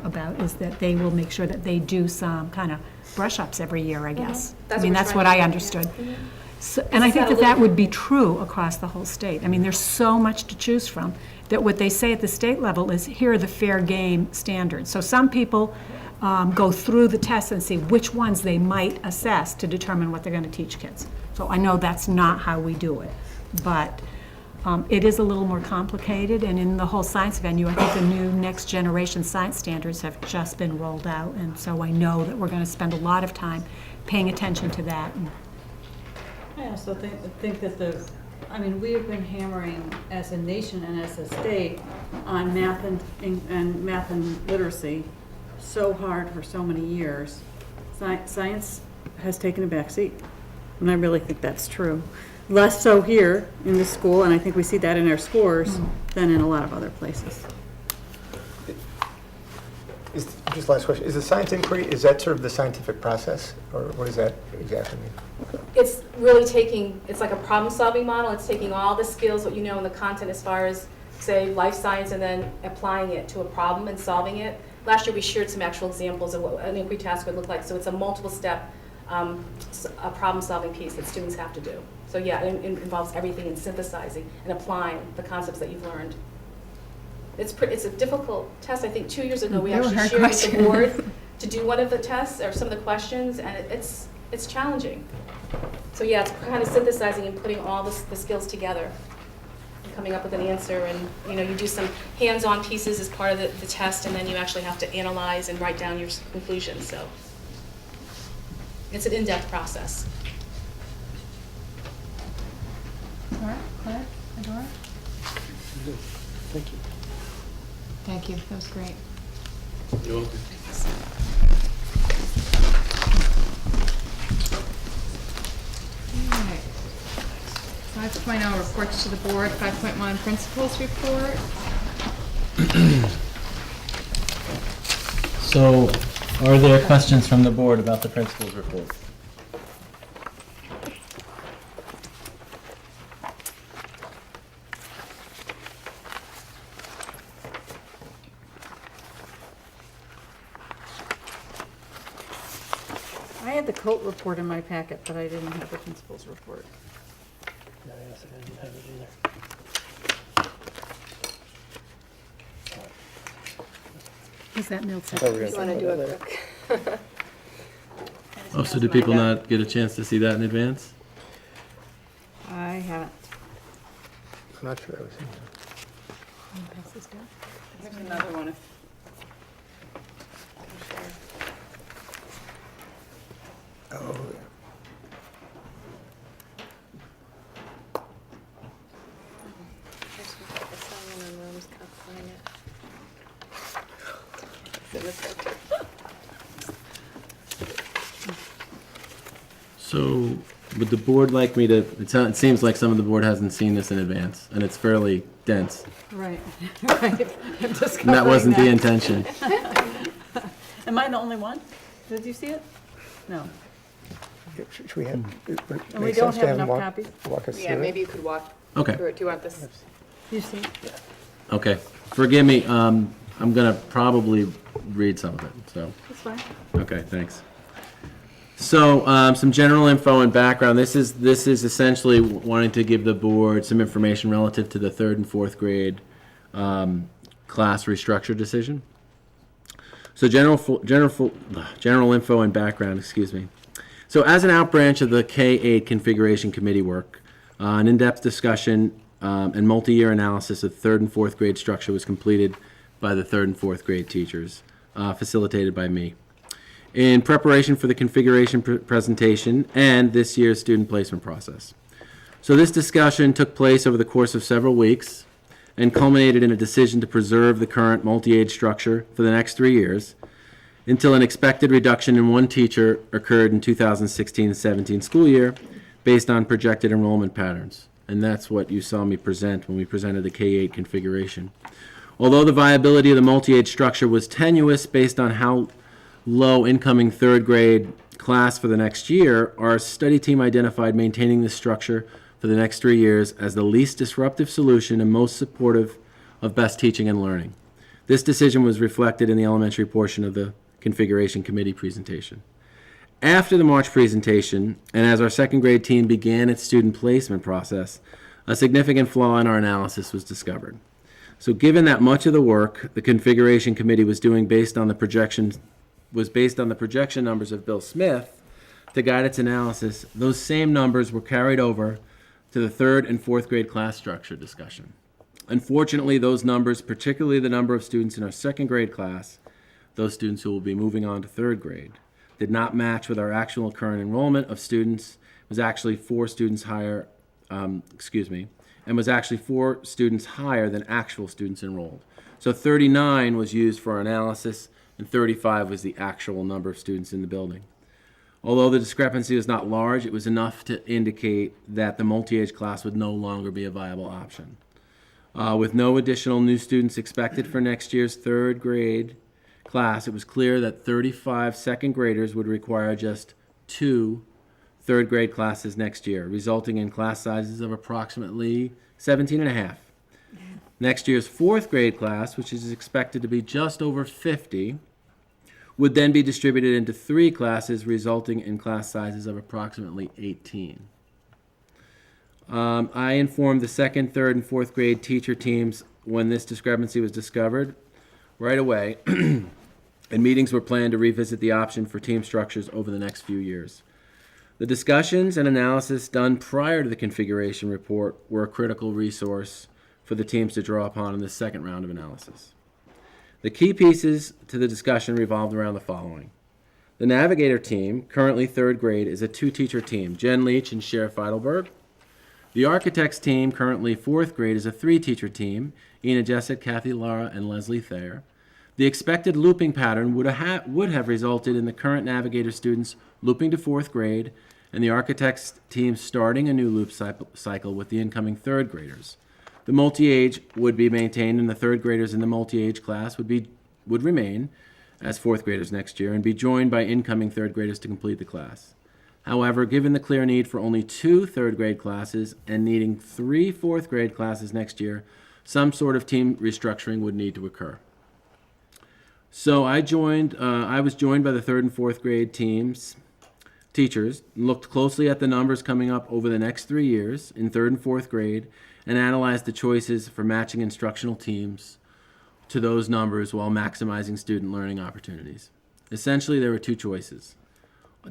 about is that they will make sure that they do some kind of brush-ups every year, I guess. That's I mean, what we're that's trying what to I do, yeah. understood. So, and I think that that would be true across the whole state. I mean, there's so much to choose from that what they say at the state level is, here are the fair game standards. So some people go through the tests and see which ones they might assess to determine what they're going to teach kids. So I know that's not how we do it, but it is a little more complicated, and in the whole science venue, I think the new next generation science standards have just been rolled out, and so I know that we're going to spend a lot of time paying attention to that. I also think that we have been hammering as a nation and as a state on math and math and literacy so hard for so many years. Science has taken a back seat, and I really think that's true. Less so here in the school, and I think we see that in our scores than in a lot of other places. Just last question, is the science inquiry, is that sort of the scientific process, or what does that exactly mean? It's really it's like a problem-solving model. It's taking all the skills, what you know in the content as far as, say, life science, and then applying it to a problem and solving it. Last year, we shared some actual examples of what an inquiry task would look like. So it's a multiple-step a problem-solving piece that students have to do. So yeah, it involves everything in synthesizing and applying the concepts that you've learned. it's a difficult test. I think 2 years ago, we They were actually hard shared with the questions. board to do one of the tests or some of the questions, and it's challenging. So yeah, it's kind of synthesizing and putting all the skills together and coming up with an answer. And you do some hands-on pieces as part of the test, and then you actually have to analyze and write down your conclusions. So it's an in-depth process. All right, Claire, Adora? Thank you. Thank you, that was great. You're welcome. All right. 5.0 reports to the board, 5.1 principals report. So, are there questions from the board about the principal's report? I had the COAT report in my packet, but I didn't have the principal's report. Is that Milt I thought we were second? gonna talk about that later. Oh, so did people not get a chance to see that in advance? I haven't. I'm not sure I was in There's another one. there. Oh, yeah. So, would the board like me to, it seems like some of the board hasn't seen this in advance, and it's fairly dense. Right, right. I'm just And that wasn't the covering intention. Am I the only one? Did you see it? No. Yeah, should we have, it would And we make don't sense to have have him enough walk copies? walk us through Yeah, it? maybe you could walk Okay, through it. Do you want this? You see it? okay. Forgive me, I'm gonna probably read some of it, so. That's fine. Okay, thanks. So, some general info and background. This is essentially wanting to give the board some information relative to the 3rd and 4th grade class restructure decision. So, general info and background. Excuse me. So, as an outbranch of the K-8 configuration committee work, an in-depth discussion and multi-year analysis of 3rd and 4th grade structure was completed by the 3rd and 4th grade teachers, facilitated by me, in preparation for the configuration presentation and this year's student placement process. So this discussion took place over the course of several weeks and culminated in a decision to preserve the current multi-age structure for the next 3 years until an expected reduction in one teacher occurred in 2016-17 school year based on projected enrollment patterns. And that's what you saw me present when we presented the K-8 configuration. Although the viability of the multi-age structure was tenuous based on how low incoming 3rd grade class for the next year, our study team identified maintaining this structure for the next 3 years as the least disruptive solution and most supportive of best teaching and learning. This decision was reflected in the elementary portion of the configuration committee presentation. After the March presentation, and as our 2nd grade team began its student placement process, a significant flaw in our analysis was discovered. So given that much of the work the configuration committee was doing based on the projection numbers of Bill Smith to guide its analysis, those same numbers were carried over to the 3rd and 4th grade class structure discussion. Unfortunately, those numbers, particularly the number of students in our 2nd grade class, those students who will be moving on to 3rd grade, did not match with our actual current enrollment of students. It was actually 4 students higher, and was actually 4 students higher than actual students enrolled. So 39 was used for our analysis, and 35 was the actual number of students in the building. Although the discrepancy was not large, it was enough to indicate that the multi-age class would no longer be a viable option. With no additional new students expected for next year's 3rd grade class, it was clear that 35 2nd graders would require just 2 3rd grade classes next year, resulting in class sizes of approximately 17.5. Next year's 4th grade class, which is expected to be just over 50, would then be distributed into 3 classes, resulting in class sizes of approximately 18. I informed the 2nd, 3rd, and 4th grade teacher teams when this discrepancy was discovered right away, and meetings were planned to revisit the option for team structures over the next few years. The discussions and analysis done prior to the configuration report were a critical resource for the teams to draw upon in this second round of analysis. The key pieces to the discussion revolved around the following. The Navigator team, currently third grade, is a two-teacher team, Jen Leach and Cher Feidelberg. The Architects team, currently fourth grade, is a three-teacher team, Ina Jessett, Kathy Lara, and Leslie Thayer. The expected looping pattern would have resulted in the current Navigator students looping to fourth grade, and the Architects team starting a new loop cycle with the incoming third graders. The multi-age would be maintained, and the third graders in the multi-age class would remain as fourth graders next year and be joined by incoming third graders to complete the class. However, given the clear need for only 2 third grade classes and needing 3 fourth grade classes next year, some sort of team restructuring would need to occur. So I was joined by the third and fourth grade teachers, looked closely at the numbers coming up over the next 3 years in third and fourth grade, and analyzed the choices for matching instructional teams to those numbers while maximizing student learning opportunities. Essentially, there were 2 choices.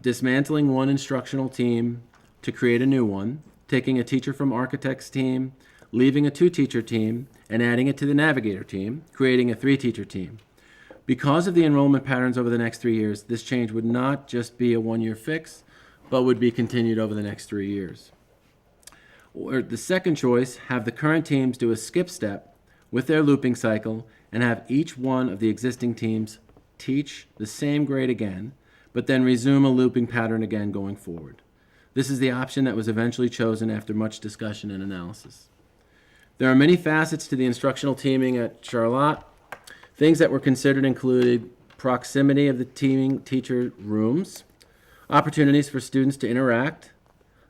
Dismantling one instructional team to create a new one, taking a teacher from Architects team, leaving a 2-teacher team, and adding it to the Navigator team, creating a 3-teacher team. Because of the enrollment patterns over the next 3 years, this change would not just be a 1-year fix, but would be continued over the next 3 years. Or the second choice, have the current teams do a skip step with their looping cycle and have each one of the existing teams teach the same grade again, but then resume a looping pattern again going forward. This is the option that was eventually chosen after much discussion and analysis. There are many facets to the instructional teaming at Charlotte. Things that were considered included proximity of the teacher rooms, opportunities for students to interact,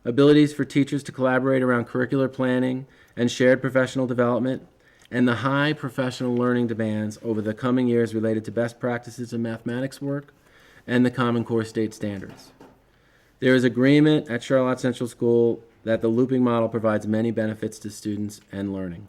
abilities for teachers to collaborate around curricular planning and shared professional development, and the high professional learning demands over the coming years related to best practices in mathematics work and the Common Core state standards. There is agreement at Charlotte Central School that the looping model provides many benefits to students and learning.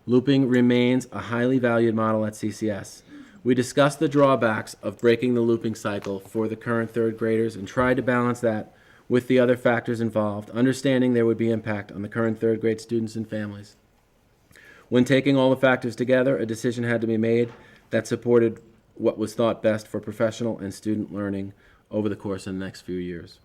Looping remains a highly valued model at CCS. We discussed the drawbacks of breaking the looping cycle for the current third graders and tried to balance that with the other factors involved, understanding there would be impact on the current third grade students and families. When taking all the factors together, a decision had to be made that supported what was thought best for professional and student learning over the course of the next few years.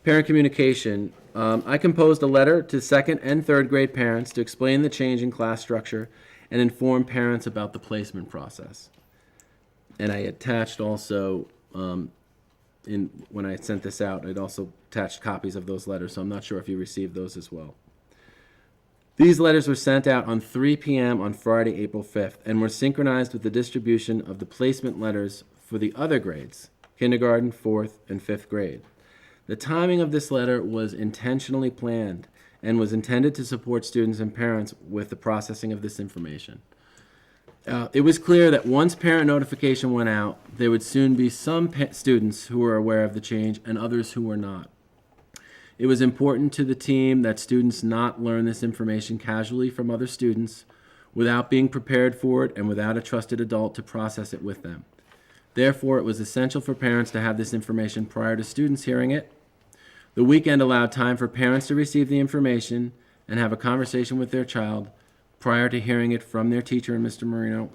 Parent communication. I composed a letter to second and third grade parents to explain the change in class structure and inform parents about the placement process. And I attached also, when I sent this out, I'd also attached copies of those letters, so I'm not sure if you received those as well. These letters were sent out on 3 p.m. on Friday, April 5th, and were synchronized with the distribution of the placement letters for the other grades, kindergarten, 4th, and 5th grade. The timing of this letter was intentionally planned and was intended to support students and parents with the processing of this information. It was clear that once parent notification went out, there would soon be some students who were aware of the change and others who were not. It was important to the team that students not learn this information casually from other students without being prepared for it and without a trusted adult to process it with them. Therefore, it was essential for parents to have this information prior to students hearing it. The weekend allowed time for parents to receive the information and have a conversation with their child prior to hearing it from their teacher and Mr. Marino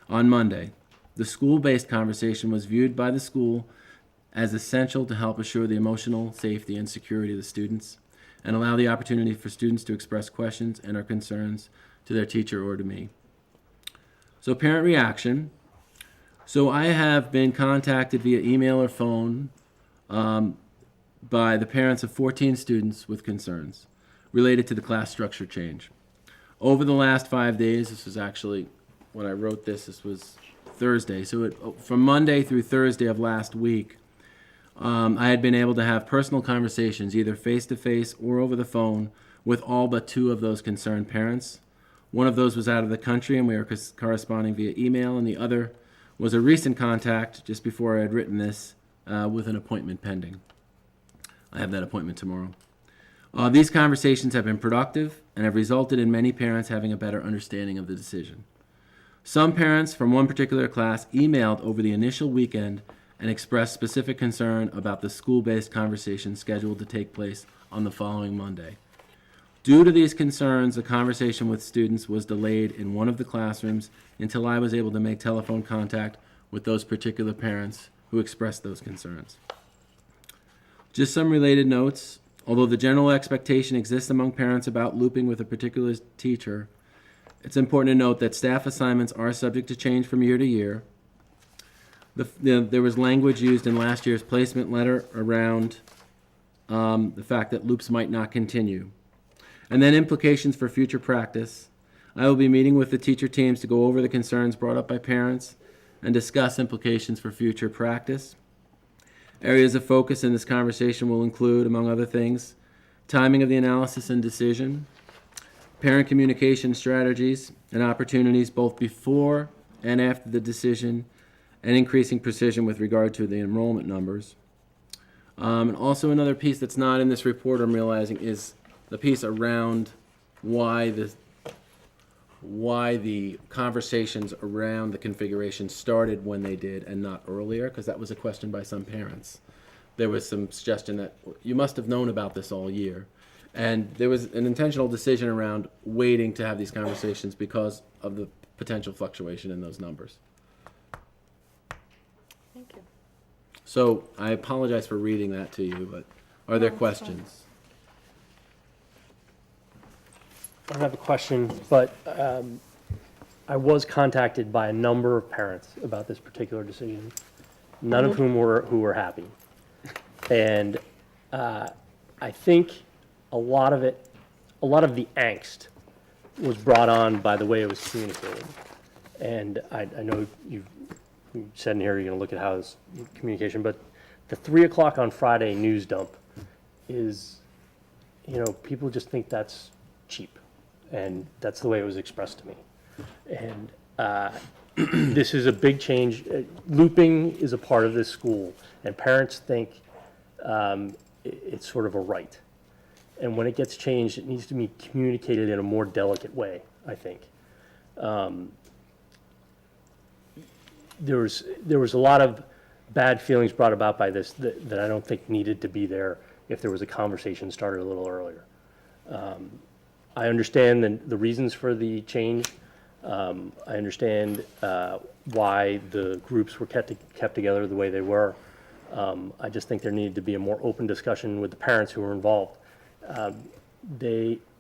on Monday. The school-based conversation was viewed by the school as essential to help assure the emotional safety and security of the students and allow the opportunity for students to express questions and their concerns to their teacher or to me. So parent reaction. So I have been contacted via email or phone by the parents of 14 students with concerns related to the class structure change. Over the last 5 days, this was actually, when I wrote this was Thursday. So from Monday through Thursday of last week, I had been able to have personal conversations, either face-to-face or over the phone, with all but 2 of those concerned parents. One of those was out of the country, and we were corresponding via email, and the other was a recent contact just before I had written this with an appointment pending. I have that appointment tomorrow. These conversations have been productive and have resulted in many parents having a better understanding of the decision. Some parents from one particular class emailed over the initial weekend and expressed specific concern about the school-based conversation scheduled to take place on the following Monday. Due to these concerns, the conversation with students was delayed in one of the classrooms until I was able to make telephone contact with those particular parents who expressed those concerns. Just some related notes. Although the general expectation exists among parents about looping with a particular teacher, it's important to note that staff assignments are subject to change from year to year. There was language used in last year's placement letter around the fact that loops might not continue. And then implications for future practice. I will be meeting with the teacher teams to go over the concerns brought up by parents and discuss implications for future practice. Areas of focus in this conversation will include, among other things, timing of the analysis and decision, parent communication strategies and opportunities both before and after the decision, and increasing precision with regard to the enrollment numbers. And also another piece that's not in this report, I'm realizing, is the piece around why the conversations around the configuration started when they did and not earlier, because that was a question by some parents. There was some suggestion that you must have known about this all year. And there was an intentional decision around waiting to have these conversations because of the potential fluctuation in those numbers. Thank you. So I apologize for reading that to you, but are there questions? I don't have a question, but I was contacted by a number of parents about this particular decision, none of whom were happy. And I think a lot of the angst was brought on by the way it was communicated. And I know you said in here you're going to look at how this communication, but the 3 o'clock on Friday news dump is, people just think that's cheap. And that's the way it was expressed to me. And this is a big change. Looping is a part of this school, and parents think it's sort of a right. And when it gets changed, it needs to be communicated in a more delicate way, I think. There was a lot of bad feelings brought about by this that I don't think needed to be there if there was a conversation started a little earlier. I understand the reasons for the change. I understand why the groups were kept together the way they were. I just think there needed to be a more open discussion with the parents who were involved.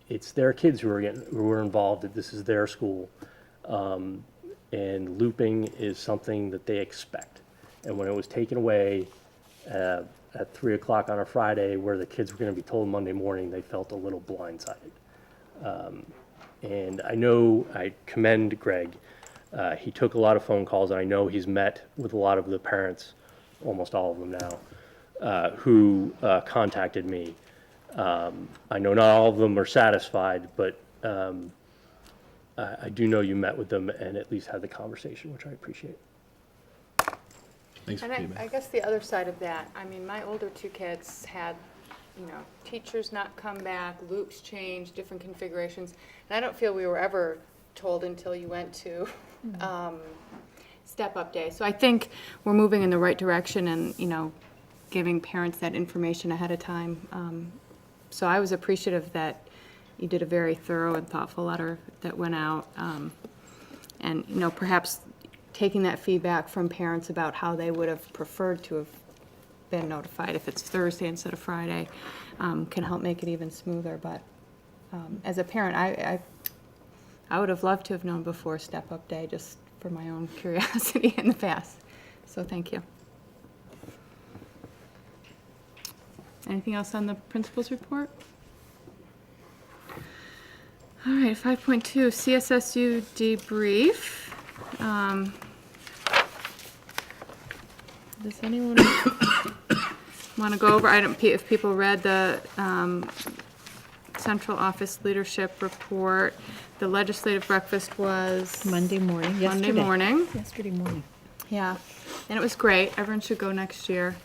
It's their kids who were involved. This is their school, and looping is something that they expect. And when it was taken away at 3 o'clock on a Friday, where the kids were going to be told Monday morning, they felt a little blindsided. And I commend Greg. He took a lot of phone calls, and I know he's met with a lot of the parents, almost all of them now, who contacted me. I know not all of them are satisfied, but I do know you met with them and at least had the conversation, which I appreciate. Thanks for And feedback. I guess the other side of that, I mean, my older two kids had, teachers not come back, loops change, different configurations. And I don't feel we were ever told until you went to Step Up Day. So I think we're moving in the right direction and, giving parents that information ahead of time. So I was appreciative that you did a very thorough and thoughtful letter that went out. And, perhaps taking that feedback from parents about how they would have preferred to have been notified if it's Thursday instead of Friday can help make it even smoother. But as a parent, I would have loved to have known before Step Up Day, just for my own curiosity in the past. So thank you. Anything else on the principal's report? All right, 5.2, CSSU debrief. Does anyone want to go over, if people read the central office leadership report, the legislative breakfast was Monday morning, yesterday. Monday morning. Yesterday morning. Yeah, and it was great. Everyone should go next year.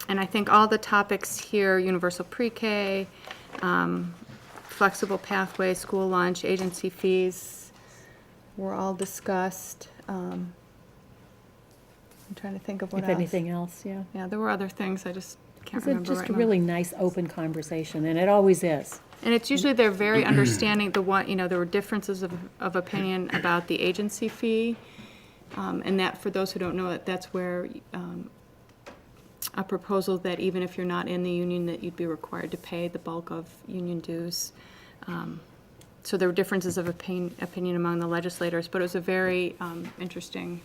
And I think all the topics here, universal pre-K, 5 flexible pathway, school lunch, agency fees were all discussed. I'm trying to think of what If else. anything else, yeah. Yeah, there were other things, I just can't It's remember right just now. a really nice, open conversation, and it always is. And it's usually they're very understanding, the one, you know, there were differences of opinion about the agency fee. And that, for those who don't know it, that's where a proposal that even if you're not in the union, that you'd be required to pay the bulk of union dues. So there were differences of opinion among the legislators, but it was a very interesting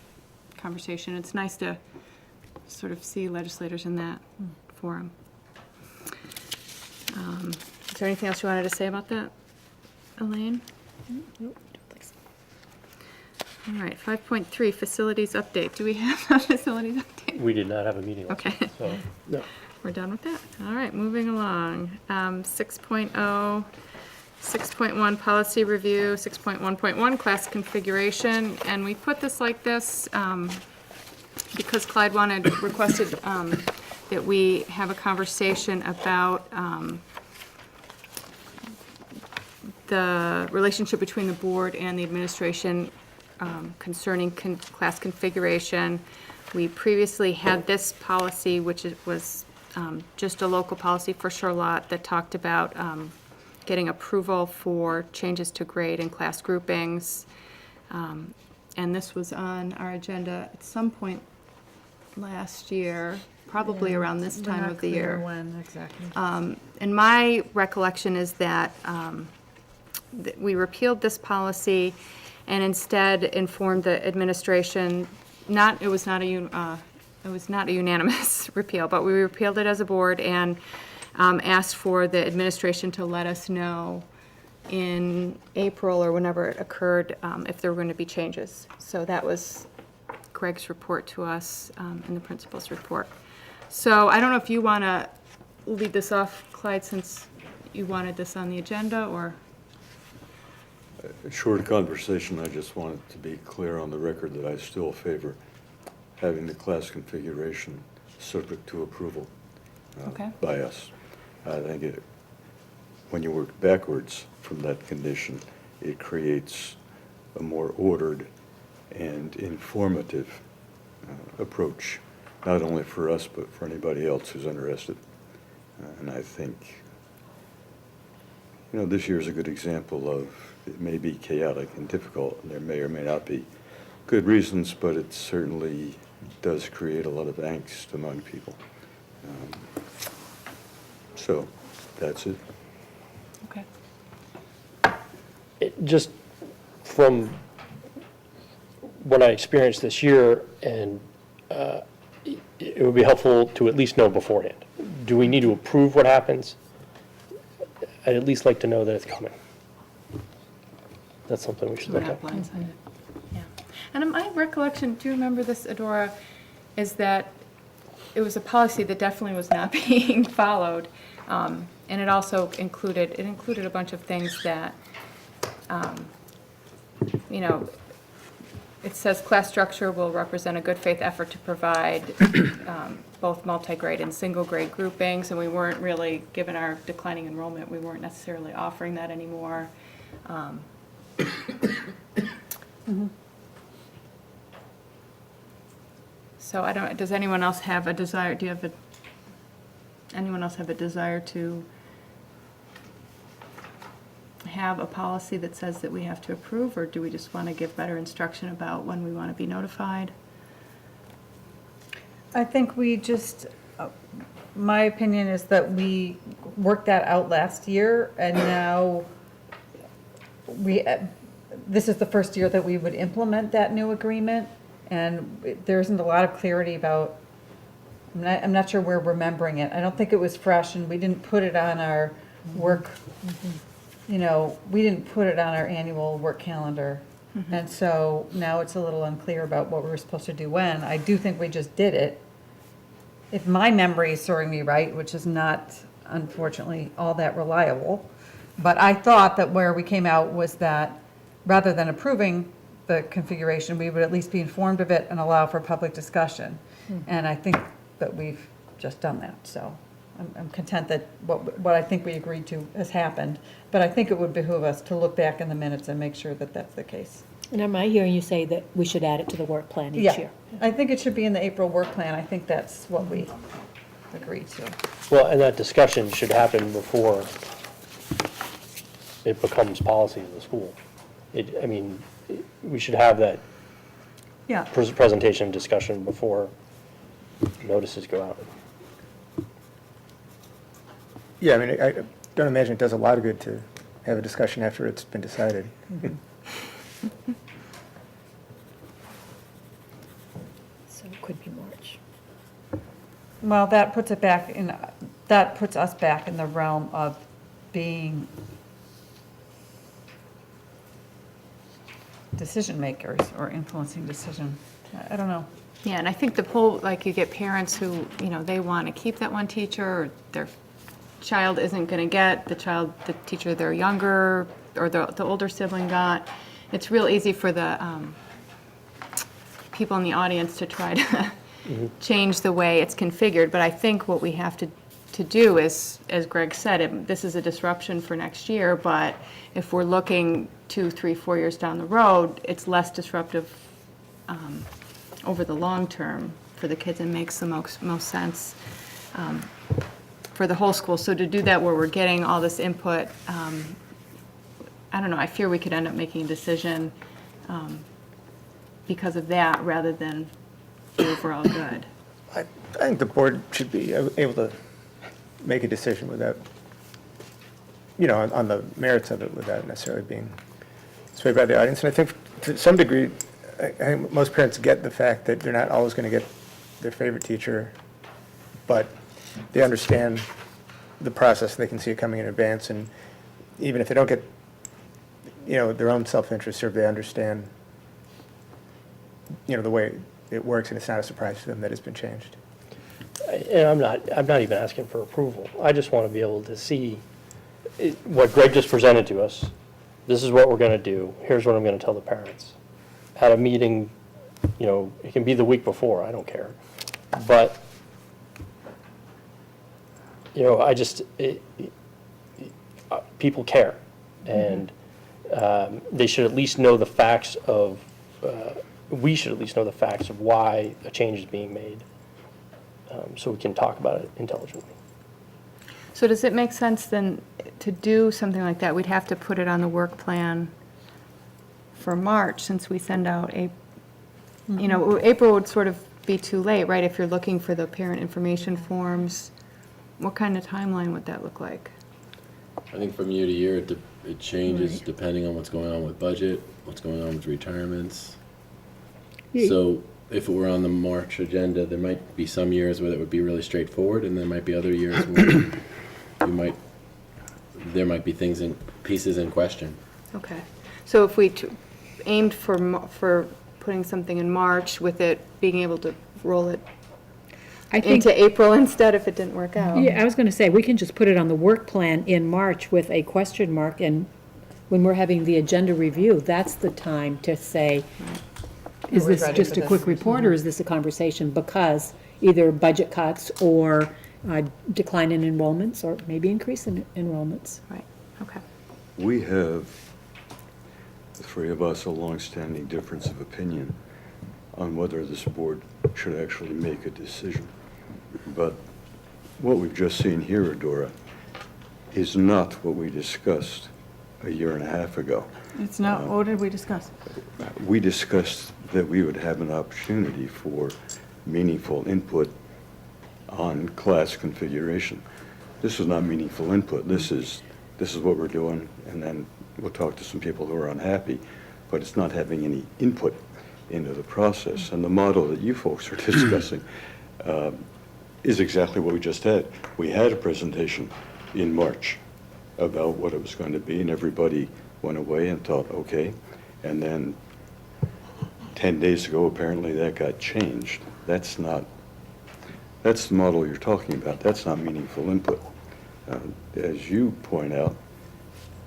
conversation. It's nice to sort of see legislators in that forum. Is there anything else you wanted to say about that, Elaine? All right, 5.3, facilities update. Do we have a facilities update? We did not have a meeting last Okay. week, so, no. We're done with that. All right, moving along. 6.0, 6.1, policy review, 6.1.1, class configuration. And we put this like this because Clyde requested that we have a conversation about the relationship between the board and the administration concerning class configuration. We previously had this policy, which was just a local policy for Charlotte that talked about getting approval for changes to grade and class groupings. And this was on our agenda at some point last year, probably around this time of the year. When exactly. And my recollection is that we repealed this policy and instead informed the administration, it was not a unanimous repeal, but we repealed it as a board and asked for the administration to let us know in April or whenever it occurred if there were going to be changes. So that was Greg's report to us and the principal's report. So I don't know if you want to lead this off, Clyde, since you wanted this on the agenda, or? A short conversation. I just wanted to be clear on the record that I still favor having the class configuration subject to approval Okay. by us. I think when you work backwards from that condition, it creates a more ordered and informative approach, not only for us, but for anybody else who's interested. And I think, this year is a good example of it may be chaotic and difficult, and there may or may not be good reasons, but it certainly does create a lot of angst among people. So that's it. Okay. Just from what I experienced this year, and it would be helpful to at least know beforehand. Do we need to approve what happens? I'd at least like to know that it's coming. That's something we should We're look not at. blindsided. Yeah. And in my recollection, do you remember this, Adora, is that it was a policy that definitely was not being followed. And it also included a bunch of things that, it says class structure will represent a good faith effort to provide both multi-grade and single-grade groupings, and we weren't really, given our declining enrollment, we weren't necessarily offering that anymore. So does anyone else have a desire, anyone else have a desire to have a policy that says that we have to approve, or do we just want to give better instruction about when we want to be notified? I think we just, my opinion is that we worked that out last year, and now this is the first year that we would implement that new agreement, and there isn't a lot of clarity about, I'm not sure we're remembering it. I don't think it was fresh, and we didn't put it on our work, we didn't put it on our annual work calendar. And so now it's a little unclear about what we were supposed to do when. I do think we just did it. If my memory is serving me right, which is not, unfortunately, all that reliable, but I thought that where we came out was that rather than approving the configuration, we would at least be informed of it and allow for public discussion. And I think that we've just done that, so I'm content that what I think we agreed to has happened, but I think it would behoove us to look back in the minutes and make sure that that's the case. And am I hearing you say that we should add it to the work plan each Yeah, year? I think it should be in the April work plan. I think that's what we agreed to. Well, and that discussion should happen before it becomes policy in the school. We should have that Yeah. presentation and discussion before notices go out. Yeah, I mean, I don't imagine it does a lot of good to have a discussion after it's been decided. So it could be March. Well, that puts us back in the realm of being decision makers or influencing decision. I don't know. Yeah, and I think the poll, like you get parents who, they want to keep that one teacher, or their child isn't going to get the teacher they're younger, or the older sibling got. It's real easy for the people in the audience to try to change the way it's configured, but I think what we have to do is, as Greg said, this is a disruption for next year, but if we're looking 2, 3, 4 years down the road, it's less disruptive over the long term for the kids and makes the most sense for the whole school. So to do that where we're getting all this input, I don't know, I fear we could end up making a decision because of that rather than the overall good. I think the board should be able to make a decision without, on the merits of it without necessarily being swayed by the audience. And I think to some degree, I think most parents get the fact that they're not always going to get their favorite teacher, but they understand the process, and they can see it coming in advance. And even if they don't get, their own self-interest served, they understand, the way it works, and it's not a surprise to them that it's been changed. And I'm not even asking for approval. I just want to be able to see what Greg just presented to us. This is what we're going to do. Here's what I'm going to tell the parents. At a meeting, it can be the week before, I don't care. But, people care. And they should at least know the facts of, we should at least know the facts of why a change is being made, so we can talk about it intelligently. So does it make sense then to do something like that? We'd have to put it on the work plan for March, since we send out April would sort of be too late, right? If you're looking for the parent information forms, what kind of timeline would that look like? I think from year to year, it changes depending on what's going on with budget, what's going on with retirements. So if it were on the March agenda, there might be some years where that would be really straightforward, and there might be other years where there might be pieces in question. Okay. So if we aimed for putting something in March with it being able to roll it I think, into April instead if it didn't work out. yeah, I was going to say, we can just put it on the work plan in March with a question mark, and when we're having the agenda review, that's the time to say, is Are we this ready just for a quick report, or is this a conversation? Because either budget cuts or decline in enrollments, or maybe increase in enrollments. Right, okay. We have, the three of us, a longstanding difference of opinion on whether this board should actually make a decision. But what we've just seen here, Adora, is not what we discussed a year and a half ago. It's not, what did we discuss? We discussed that we would have an opportunity for meaningful input on class configuration. This is not meaningful input. This is what we're doing, and then we'll talk to some people who are unhappy, but it's not having any input into the process. And the model that you folks are discussing is exactly what we just had. We had a presentation in March about what it was going to be, and everybody went away and thought, okay. And then 10 days ago, apparently that got changed. That's the model you're talking about. That's not meaningful input. As you point out,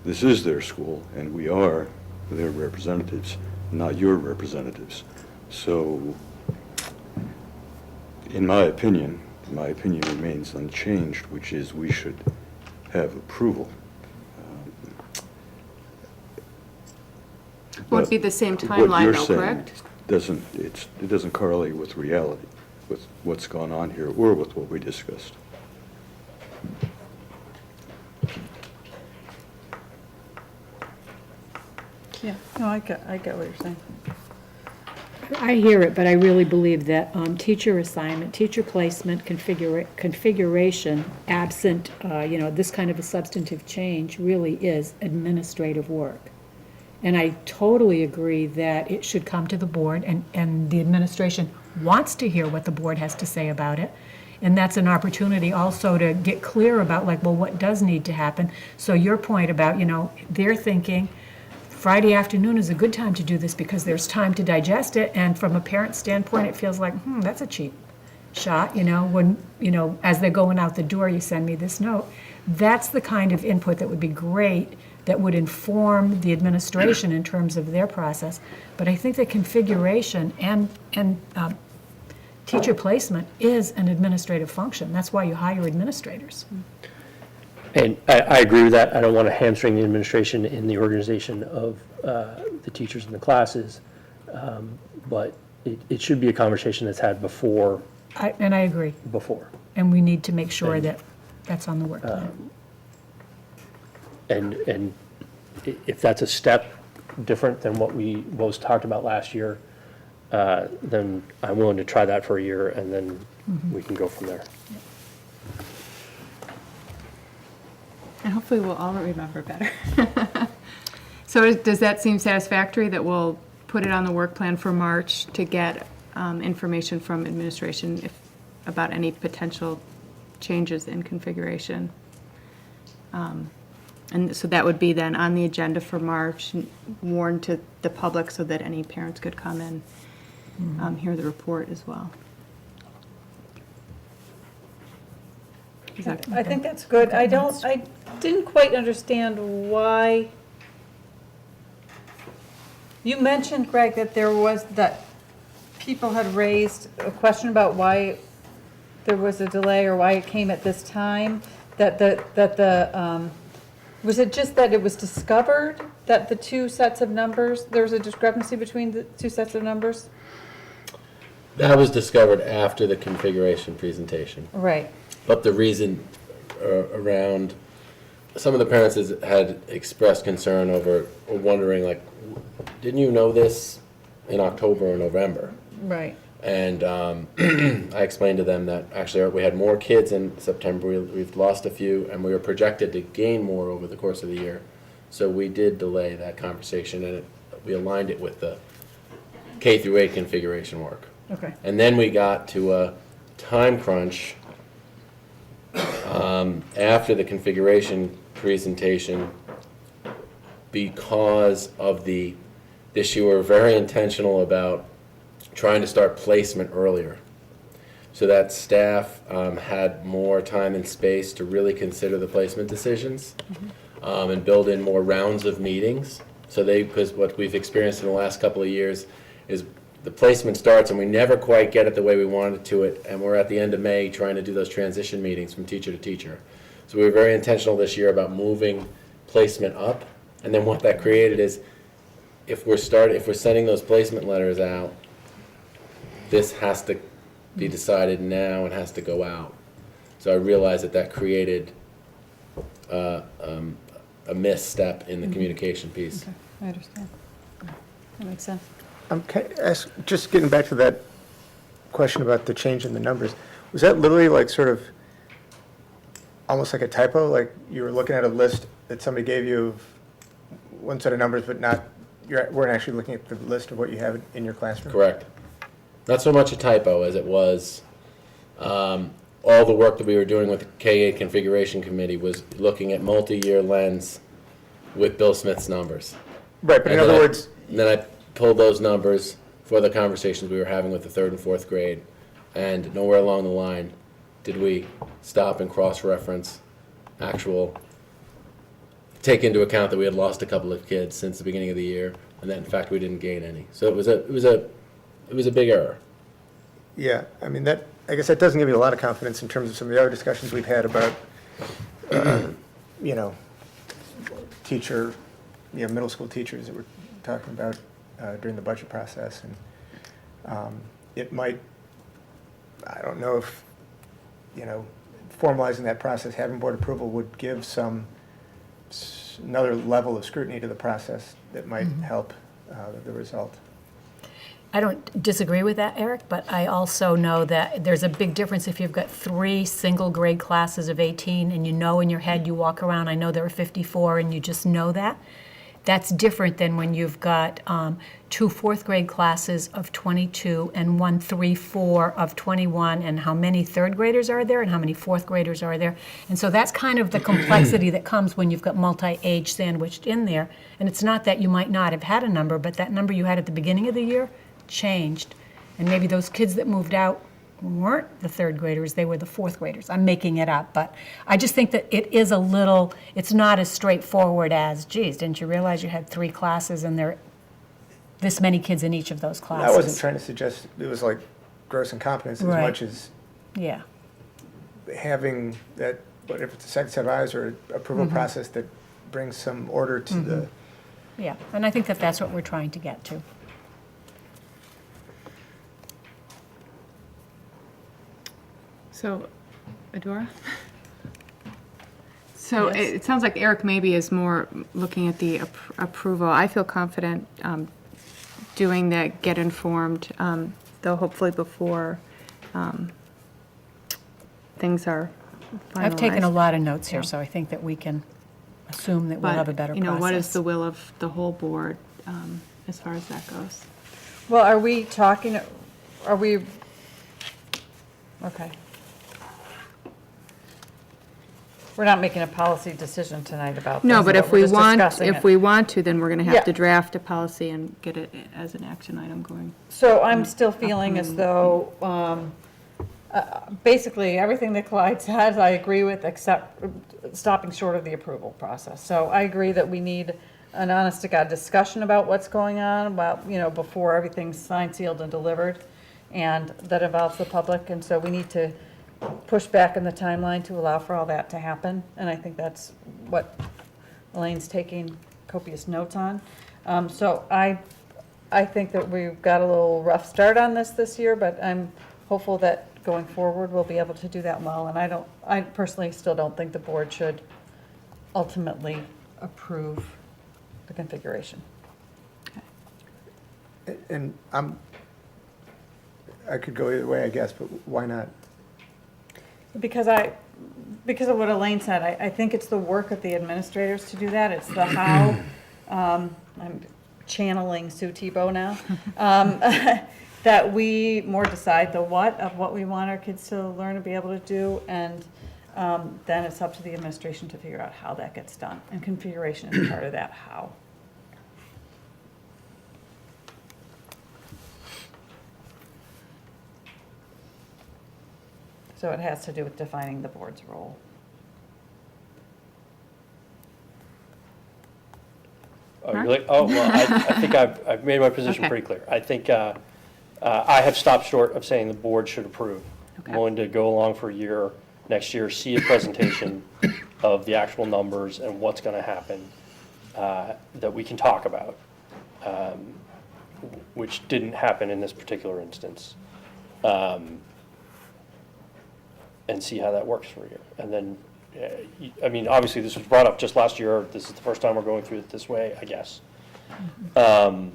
this is their school, and we are their representatives, not your representatives. So, in my opinion, my opinion remains unchanged, which is we should have approval. Won't be the same What timeline you're though, saying correct? it doesn't correlate with reality, with what's gone on here, or with what we discussed. Yeah, no, I get what you're saying. I hear it, but I really believe that teacher assignment, teacher placement, configuration, absent, this kind of a substantive change really is administrative work. And I totally agree that it should come to the board, and the administration wants to hear what the board has to say about it. And that's an opportunity also to get clear about, like, well, what does need to happen? So your point about, they're thinking, Friday afternoon is a good time to do this because there's time to digest it, and from a parent standpoint, it feels like, that's a cheap shot, when, as they're going out the door, you send me this note. That's the kind of input that would be great, that would inform the administration in terms of their process. But I think the configuration and teacher placement is an administrative function. That's why you hire administrators. And I agree with that. I don't want to hamstring the administration in the organization of the teachers in the classes, but it should be a conversation that's had before. And I agree. Before. And we need to make sure that that's on the work plan. And if that's a step different than what was talked about last year, then I'm willing to try that for a year, and then we can go from there. And hopefully we'll all remember better. So does that seem satisfactory that we'll put it on the work plan for March to get information from administration about any potential changes in configuration? And so that would be then on the agenda for March, warned to the public so that any parents could come and hear the report as well. I think that's good. I didn't quite understand why. You mentioned, Greg, that people had raised a question about why there was a delay or why it came at this time, was it just that it was discovered that the two sets of numbers, there was a discrepancy between the two sets of numbers? That was discovered after the configuration presentation. Right. But the reason around, some of the parents had expressed concern over, or wondering, like, didn't you know this in October or November? Right. And I explained to them that actually we had more kids in September, we've lost a few, and we were projected to gain more over the course of the year. So we did delay that conversation, and we aligned it with the K through 8 configuration work. Okay. And then we got to a time crunch after the configuration presentation because of this year we're very intentional about trying to start placement earlier so that staff had more time and space to really consider the placement decisions and build in more rounds of meetings. So because what we've experienced in the last couple of years is the placement starts and we never quite get it the way we wanted to it, and we're at the end of May trying to do those transition meetings from teacher to teacher. So we were very intentional this year about moving placement up, and then what that created is if we're sending those placement letters out, this has to be decided now and has to go out. So I realized that created a misstep in the communication piece. Okay, I understand. That makes sense. Can I ask, just getting back to that question about the change in the numbers, was that literally like sort of almost like a typo? Like you were looking at a list that somebody gave you of one set of numbers, but weren't actually looking at the list of what you have in your classroom? Correct. Not so much a typo as it was all the work that we were doing with the K-8 configuration committee was looking at multi-year lens with Bill Smith's numbers. Right, but in other words... Then I pulled those numbers for the conversations we were having with the 3rd and 4th grade, and nowhere along the line did we stop and cross-reference take into account that we had lost a couple of kids since the beginning of the year, and that in fact we didn't gain any. So it was a big error. Yeah, I mean, I guess that doesn't give me a lot of confidence in terms of some of the other discussions we've had about, you know, middle school teachers that we're talking about during the budget process. And it might, I don't know if, you know, formalizing that process, having board approval would give another level of scrutiny to the process that might help the result. I don't disagree with that, Eric, but I also know that there's a big difference if you've got 3 single grade classes of 18 and you know in your head, you walk around, I know there are 54 and you just know that. That's different than when you've got 2 fourth grade classes of 22 and 1 3-4 of 21, and how many third graders are there and how many fourth graders are there. And so that's kind of the complexity that comes when you've got multi-age sandwiched in there. And it's not that you might not have had a number, but that number you had at the beginning of the year changed. And maybe those kids that moved out weren't the third graders, they were the fourth graders. I'm making it up, but I just think that it is a little, it's not as straightforward as, geez, didn't you realize you had 3 classes and there are this many kids in each of those classes? I wasn't trying to suggest it was like gross incompetence as Right. much as Yeah, having that, whatever it's a second set of eyes or approval process that brings some order to the. yeah, and I think that that's what we're trying to get to. So, Adora? So it sounds like Eric maybe is more looking at the approval. I feel confident doing the get informed, though hopefully before things are finalized. I've taken a lot of notes here, Yeah. so I think that we can assume that we'll have a better But, you know, process. what is the will of the whole board as far as that goes? Well, are we talking, are we, okay. We're not making a policy decision tonight about this. No, but if we're we just want, discussing if it. we want to, then we're going to Yeah. have to draft a policy and get it as an action item going. So I'm still feeling as though, basically, everything that Clyde says, I agree with, except stopping short of the approval process. So I agree that we need an honest-to-God discussion about what's going on, about, you know, before everything's signed, sealed, and delivered, and that involves the public, and so we need to push back in the timeline to allow for all that to happen, and I think that's what Elaine's taking copious notes on. So I think that we've got a little rough start on this year, but I'm hopeful that going forward, we'll be able to do that well, and I personally still don't think the board should ultimately approve the configuration. And I could go either way, I guess, but why not? Because of what Elaine said, I think it's the work of the administrators to do that. It's the how. I'm channeling Sue Tebow now. That we more decide the what of what we want our kids to learn and be able to do, and then it's up to the administration to figure out how that gets done. And configuration is part of that how. So it has to do with defining the board's role. Oh, really? Oh, well, I think I've made my position Okay. pretty clear. I think I have stopped short of saying the board should approve. Okay. I'm willing to go along for a year, next year, see a presentation of the actual numbers and what's going to happen that we can talk about, which didn't happen in this particular instance. And see how that works for you. And then, I mean, obviously, this was brought up just last year. This is the first time we're going through it this way, I guess. I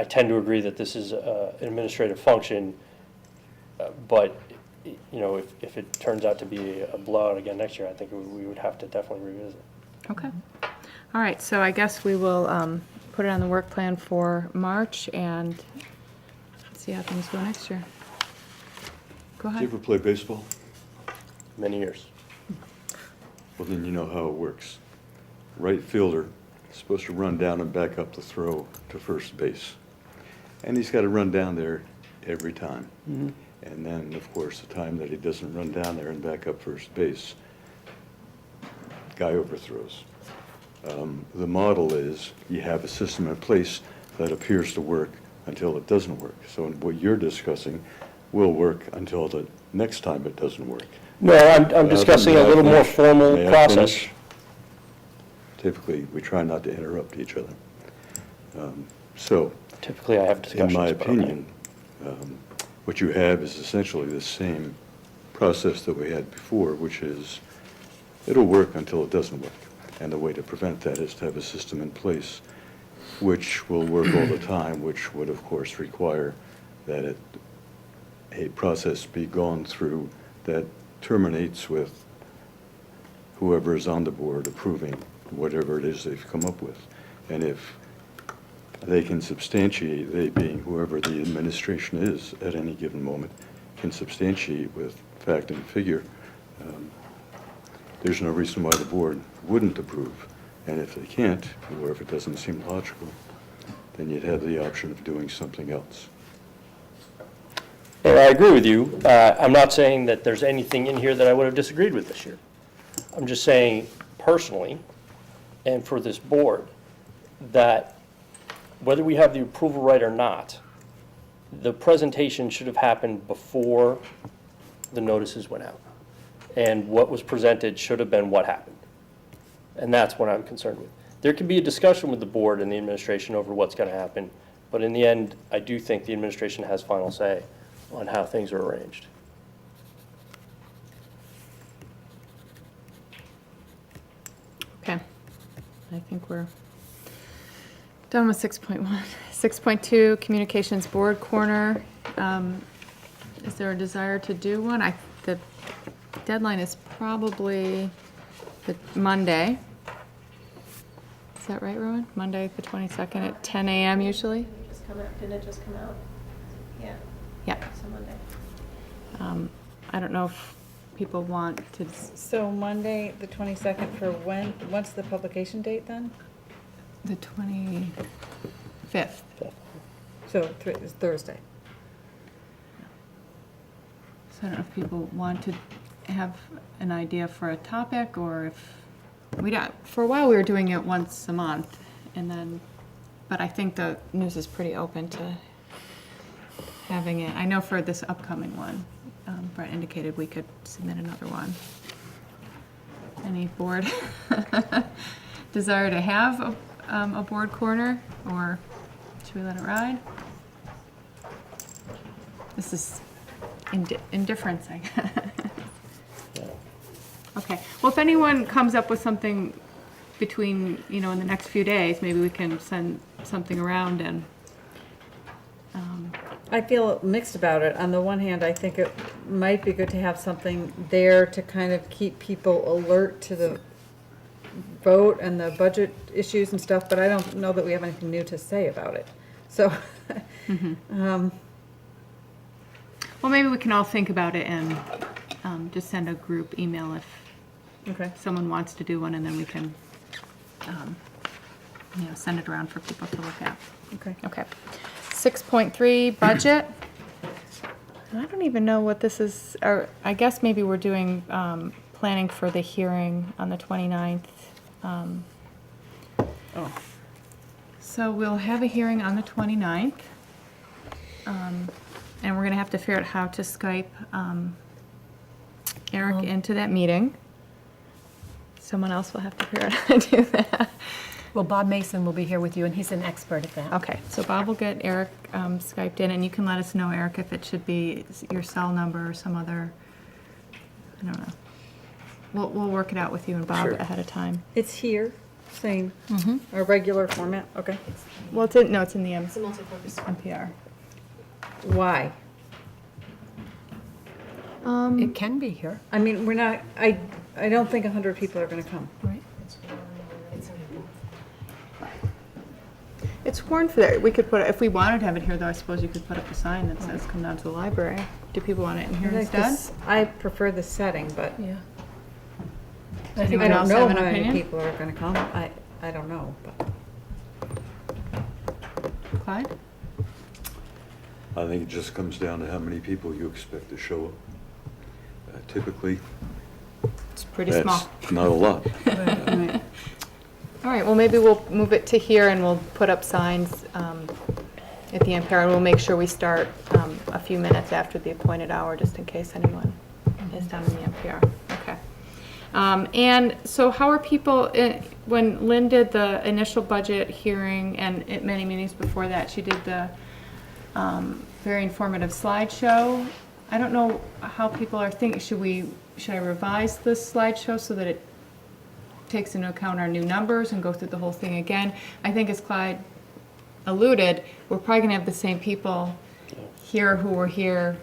tend to agree that this is an administrative function, but, you know, if it turns out to be a blowout again next year, I think we would have to definitely revisit. Okay. All right, so I guess we will put it on the work plan for March and see how things go next year. Go Did you ahead. ever play baseball? Many years. Well, then you know how it works. Right fielder is supposed to run down and back up the throw to first base. And he's got to run down there every time. And then, of course, the time that he doesn't run down there and back up first base, guy overthrows. The model is you have a system in place that appears to work until it doesn't work. So what you're discussing, will work until the next time it doesn't work. No, I'm discussing a little more formal May I process. finish? Typically, we try not to interrupt each other. So, Typically, I have discussions. in my but okay. opinion, what you have is essentially the same process that we had before, which is, it'll work until it doesn't work. And the way to prevent that is to have a system in place which will work all the time, which would, of course, require that a process be gone through that terminates with whoever is on the board approving whatever it is they've come up with. And if they can substantiate, they being whoever the administration is at any given moment, can substantiate with fact and figure, there's no reason why the board wouldn't approve. And if they can't, or if it doesn't seem logical, then you'd have the option of doing something else. And I agree with you. I'm not saying that there's anything in here that I would have disagreed with this year. I'm just saying personally, and for this board, that whether we have the approval right or not, the presentation should have happened before the notices went out. And what was presented should have been what happened. And that's what I'm concerned with. There can be a discussion with the board and the administration over what's going to happen, but in the end, I do think the administration has final say on how things are arranged. Okay. I think we're done with 6.1. 6.2, Communications Board Corner. Is there a desire to do one? The deadline is probably the Monday. Is that right, Rowan? Monday, the 22nd at 10 a.m. usually? Didn't it just come out? Yeah, Yeah. so Monday. I don't know if people want to, So Monday, the 22nd for when, what's the publication date then? the 25th. So it's Thursday. So I don't know if people want to have an idea for a topic, or if, for a while we were doing it once a month, and then, but I think the news is pretty open to having it. I know for this upcoming one, Brett indicated we could submit another one. Any board desire to have a board corner, or should we let it ride? This is indifference, I guess. Okay, well, if anyone comes up with something between, in the next few days, maybe we can send something around and, I feel mixed about it. On the one hand, I think it might be good to have something there to kind of keep people alert to the vote and the budget issues and stuff, but I don't know that we have anything new to say about it. So, well, maybe we can all think about it and just send a group email if okay. someone wants to do one, and then we can, send it around for people to look at. Okay. Okay. 6.3, budget. I don't even know what this is, or I guess maybe we're doing planning for the hearing on the 29th. So we'll have a hearing on the 29th. And we're going to have to figure out how to Skype Eric into that meeting. Someone else will have to figure out how to do that. Well, Bob Mason will be here with you, and he's an expert at that. Okay, so Bob will get Eric Skyped in, and you can let us know, Eric, if it should be your cell number or some other, I don't know. We'll work it out with you and Bob Sure. ahead of time. It's here, same, our regular format, okay. Well, it's in the It's a multi-purpose. NPR. Why? It can be here. I mean, we're not, I don't think 100 people are gonna come. Right. It's sworn for that. We could put, if we wanted to have it here, though, I suppose you could put up a sign that says, "Come down to the library." Do people want it in here I like instead? this- I prefer the setting, but Yeah. Does I anyone don't else know have an how many opinion? people are gonna come. I don't know, but. Clyde? I think it just comes down to how many people you expect to show up. Typically, It's pretty small. that's not a lot. All right, well, maybe we'll move it to here and we'll put up signs at the NPR, and we'll make sure we start a few minutes after the appointed hour, just in case anyone is down in the NPR. Okay. And so how are people, when Lynn did the initial budget hearing, and at many meetings before that, she did the very informative slideshow. I don't know how people are thinking, should I revise this slideshow so that it takes into account our new numbers and go through the whole thing again? I think as Clyde alluded, we're probably gonna have the same people here who were here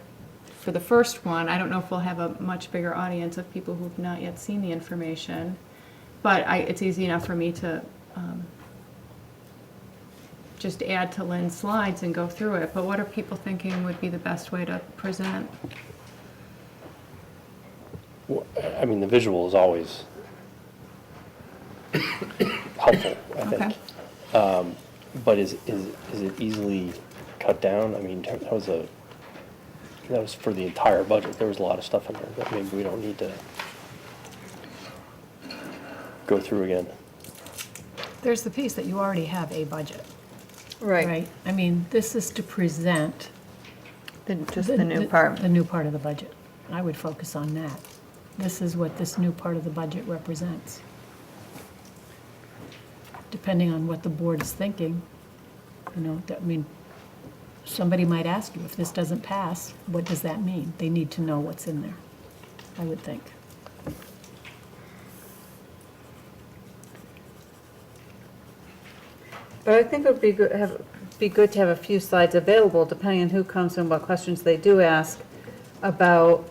for the first one. I don't know if we'll have a much bigger audience of people who've not yet seen the information, but it's easy enough for me to just add to Lynn's slides and go through it. But what are people thinking would be the best way to present? Well, I mean, the visual is always helpful, I think. Okay. But is it easily cut down? I mean, that was for the entire budget. There was a lot of stuff in there that maybe we don't need to go through again. There's the piece that you already have a budget, right? I mean, this is to present. Just the new part. The new part of the budget. I would focus on that. This is what this new part of the budget represents. Depending on what the board is thinking, I mean, somebody might ask you, if this doesn't pass, what does that mean? They need to know what's in there, I would think. But I think it would be good to have a few slides available, depending on who comes and what questions they do ask about,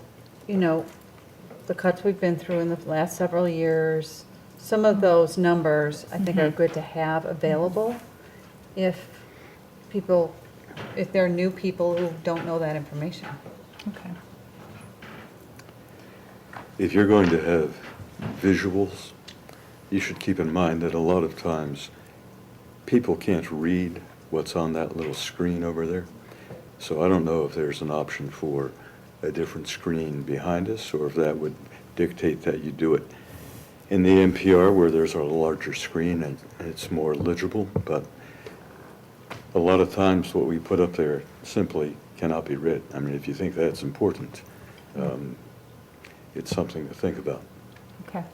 the cuts we've been through in the last several years. Some of those numbers, I think, are good to have available if there are new people who don't know that information. Okay. If you're going to have visuals, you should keep in mind that a lot of times people can't read what's on that little screen over there. So I don't know if there's an option for a different screen behind us, or if that would dictate that you do it in the NPR where there's a larger screen and it's more legible. But a lot of times what we put up there simply cannot be read. I mean, if you think that's important, it's something to think about. Okay.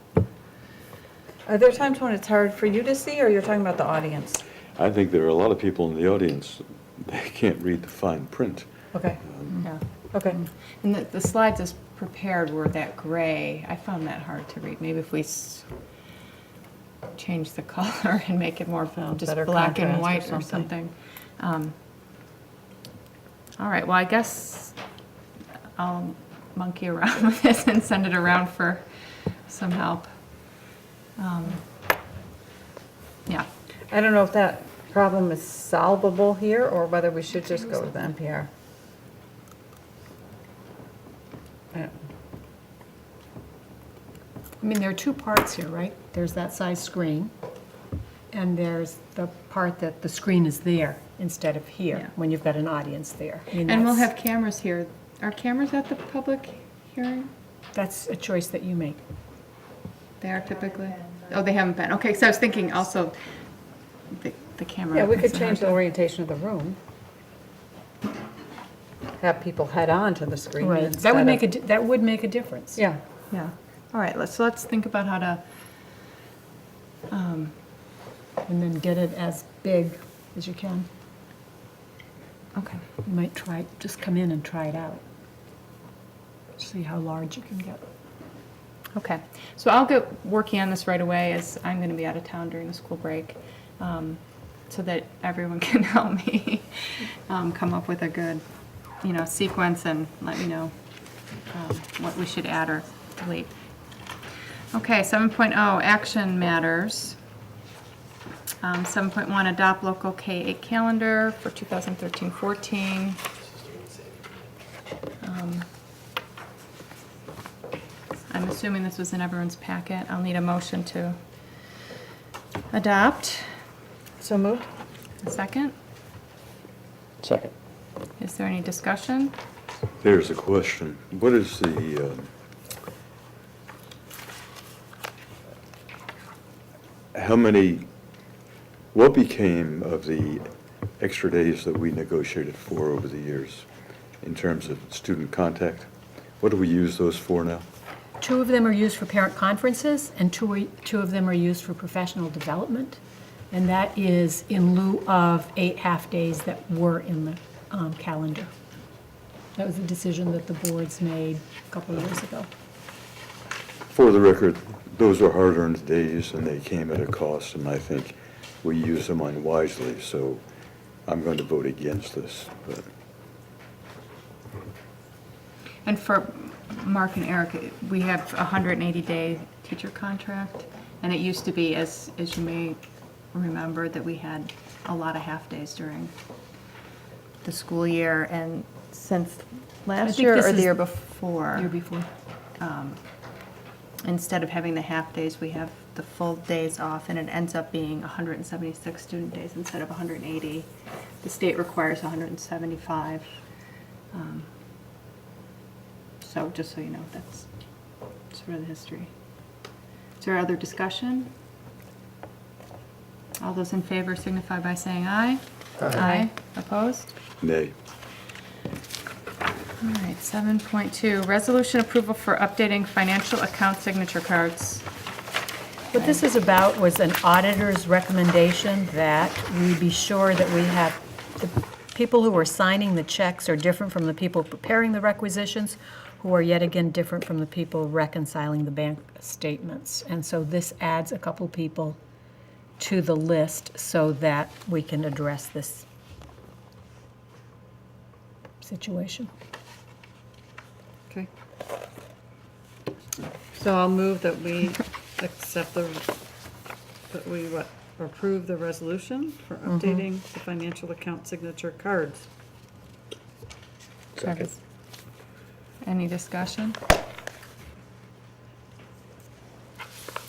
Are there times when it's hard for you to see, or you're talking about the audience? I think there are a lot of people in the audience, they can't read the fine print. Okay, Yeah. okay. And the slides as prepared were that gray. I found that hard to read. Maybe if we change the color and make it more just better black and contrast or white or something. something. All right, well, I guess I'll monkey around with this and send it around for some help. Yeah. I don't know if that problem is solvable here, or whether we should just go with the NPR. I mean, there are two parts here, right? There's that size screen, and there's the part that the screen is there instead of here, Yeah. when you've got an audience there. I mean, And we'll that's- have cameras here. Are cameras at the public hearing? That's a choice that you make. They are typically? Oh, they haven't been. Okay, so I was thinking also the camera. Yeah, we makes could it change the hard orientation of the room. Have people head on to the screen Right, instead that would of- make that would make a difference. Yeah. to- Yeah. All right, let's think about how to, And then get it as big as you can. okay. You might just come in and try it out. See how large you can get. Okay, so I'll get working on this right away, as I'm going to be out of town during the school break, so that everyone can help me come up with a good, sequence, and let me know what we should add or delete. Okay, 7.0, action matters. 7.1, adopt local K-8 calendar for 2013-14. I'm assuming this was in everyone's packet. I'll need a motion to adopt. So moved? A second? Second. Is there any discussion? There's a question. What is the, what became of the extra days that we negotiated for over the years in terms of student contact. What do we use those for now? 2 of them are used for parent conferences, and two of them are used for professional development. And that is in lieu of 8 half-days that were in the calendar. That was a decision that the boards made a couple of years ago. For the record, those are hard-earned days, and they came at a cost, and I think we use them unwisely, so I'm going to vote against this. But And for Mark and Eric, we have a 180-day teacher contract, and it used to be, as you may remember, that we had a lot of half-days during the school year, and since last think year this or is the year before, Year before. instead of having the half-days, we have the full days off, and it ends up being 176 student days instead of 180. The state requires 175. So just so you know, that's sort of the history. Is there other discussion? All those in favor signify by saying aye. Aye. Opposed? nay. All right, 7.2, resolution approval for updating financial account signature cards. What this is about was an auditor's recommendation that we be sure that we have, the people who are signing the checks are different from the people preparing the requisitions, who are yet again different from the people reconciling the bank statements. And so this adds a couple people to the list so that we can address this situation. Okay. So I'll move that we accept approve the resolution for updating the financial account signature cards. Second. Any discussion?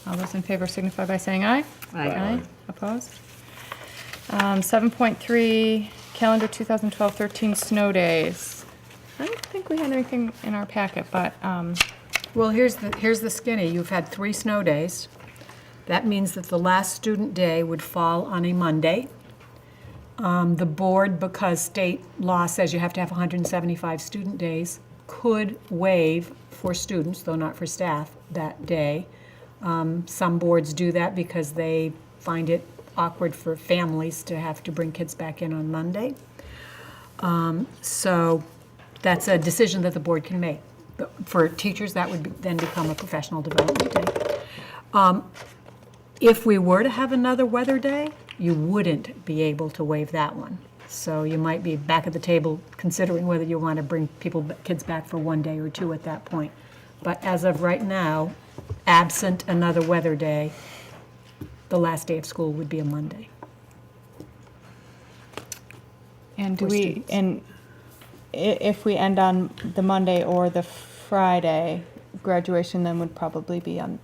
All those in favor signify by saying aye. Aye. Opposed? 7.3, calendar 2012-13 snow days. I don't think we had anything in our packet, but, Well, here's the skinny. You've had 3 snow days. That means that the last student day would fall on a Monday. The board, because state law says you have to have 175 student days, could waive for students, though not for staff, that day. Some boards do that because they find it awkward for families to have to bring kids back in on Monday. So that's a decision that the board can make. But for teachers, that would then become a professional development day. If we were to have another weather day, you wouldn't be able to waive that one. So you might be back at the table considering whether you want to bring kids back for 1 day or 2 at that point. But as of right now, absent another weather day, the last day of school would be a Monday. and do For we, students. and if we end on the Monday or the Friday, graduation then would probably be on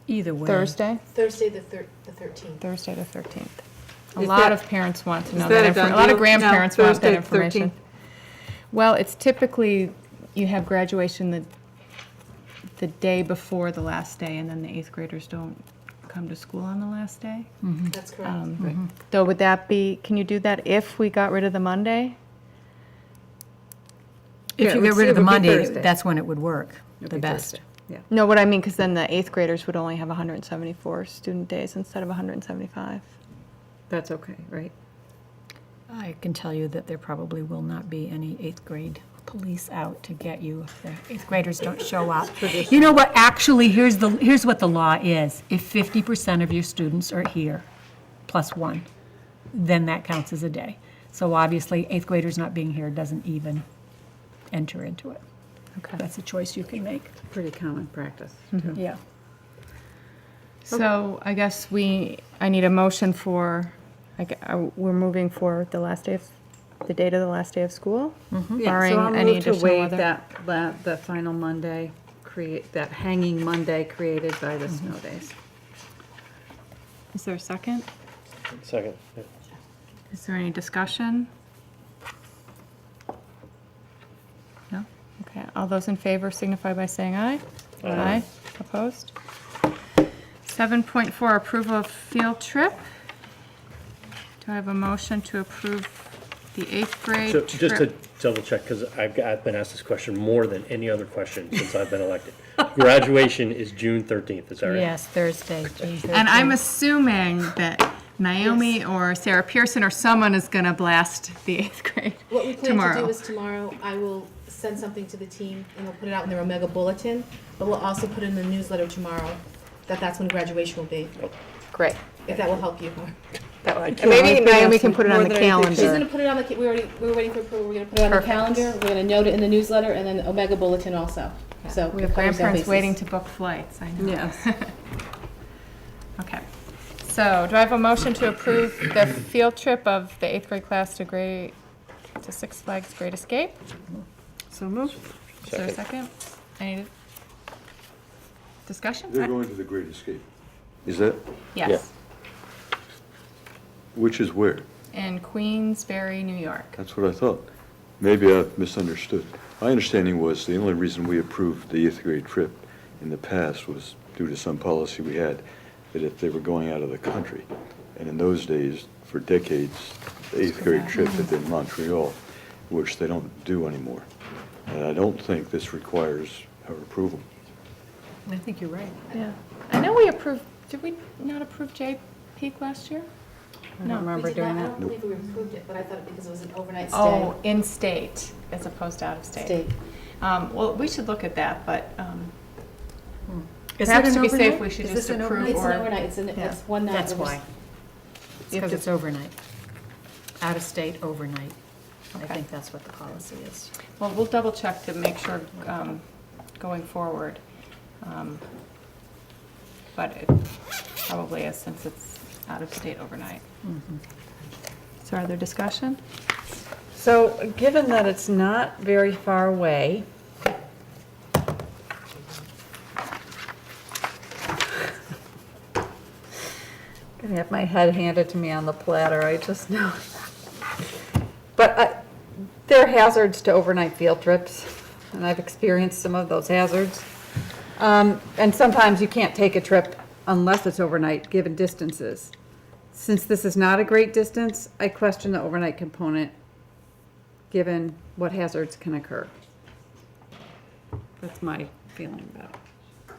Either way. Thursday? Thursday, the 13th. Thursday the 13th. A Is lot that- of parents want to know that that a information. done A lot of deal? grandparents No, want that Thursday, information. 13th. Well, it's typically, you have graduation the day before the last day, and then the 8th graders don't come to school on the last day. That's correct. Though would that be, can you do that if we got rid of the Monday? If Yeah, you it get would- rid of it the would be Monday, Thursday. that's when it would work It'd the be best. Thursday. Yeah. No, what I mean, because then the 8th graders would only have 174 student days instead of 175. That's okay, right? I can tell you that there probably will not be any 8th grade police out to get you if the 8th graders don't show up. You know what, actually, here's what the law is. If 50% of your students are here, plus 1, then that counts as a day. So obviously, 8th graders not being here doesn't even enter into it. Okay. That's a choice you can make. Pretty common practice. Yeah. So I guess I need a motion for, we're moving for the date of the last day of school? Yeah, Barring so I'll any move to additional waive weather? the final Monday, that hanging Monday created by the snow days. Is there a second? Second. Yeah. Is there any discussion? No? Okay, all those in favor signify by saying aye. Aye. Opposed? 7.4, approval of field trip Do I have a motion to approve the 8th grade So trip? just to double check, because I've been asked this question more than any other question since I've been elected. Graduation is June 13th, is that right? Yes, Thursday, June 13th. And I'm assuming that Naomi or Sarah Pearson or someone is going to blast the 8th grade What we plan to tomorrow. do is tomorrow, I will send something to the team, and we'll put it out in their Omega Bulletin, but we'll also put it in the newsletter tomorrow, that's when graduation will be, Great. if that will help you. And maybe Naomi can put it on the She's calendar. gonna put it on the, we were waiting for approval, we're gonna put it on the Perfect. calendar, we're gonna note it in the newsletter, and then Omega Bulletin also, so. We have grandparents waiting to book flights, I know. Yes. Okay. So do I have a motion to approve the field trip of the 8th grade class to Six Flags Great Escape? So moved. Is there a second? Any discussion? They're going to the Great Escape. Is that, Yes. which is where? In Queensbury, New York. That's what I thought. Maybe I've misunderstood. My understanding was the only reason we approved the 8th grade trip in the past was due to some policy we had, that if they were going out of the country. And in those days, for decades, the 8th grade trip had been Montreal, which they don't do anymore. And I don't think this requires our approval. I think you're right. Yeah. I know we approved, did we not approve J Peak last year? I don't remember doing I that. don't believe we approved it, but I thought because it was an overnight stay. Oh, in-state as opposed to out-of-state. State. Well, we should look at that, but Is perhaps it to an be safe, overnight? we should Is just this an approve It's or. an overnight, it's one night. That's why. It's because to- it's overnight. Out of state overnight. I Okay. think that's what the policy is. Well, we'll double check to make sure going forward. But it probably is since it's out of state overnight. So are there discussion? So, given that it's not very far away, gonna have my head handed to me on the platter, I just know. But there are hazards to overnight field trips, and I've experienced some of those hazards. And sometimes you can't take a trip unless it's overnight, given distances. Since this is not a great distance, I question the overnight component, given what hazards can occur. That's my feeling about it.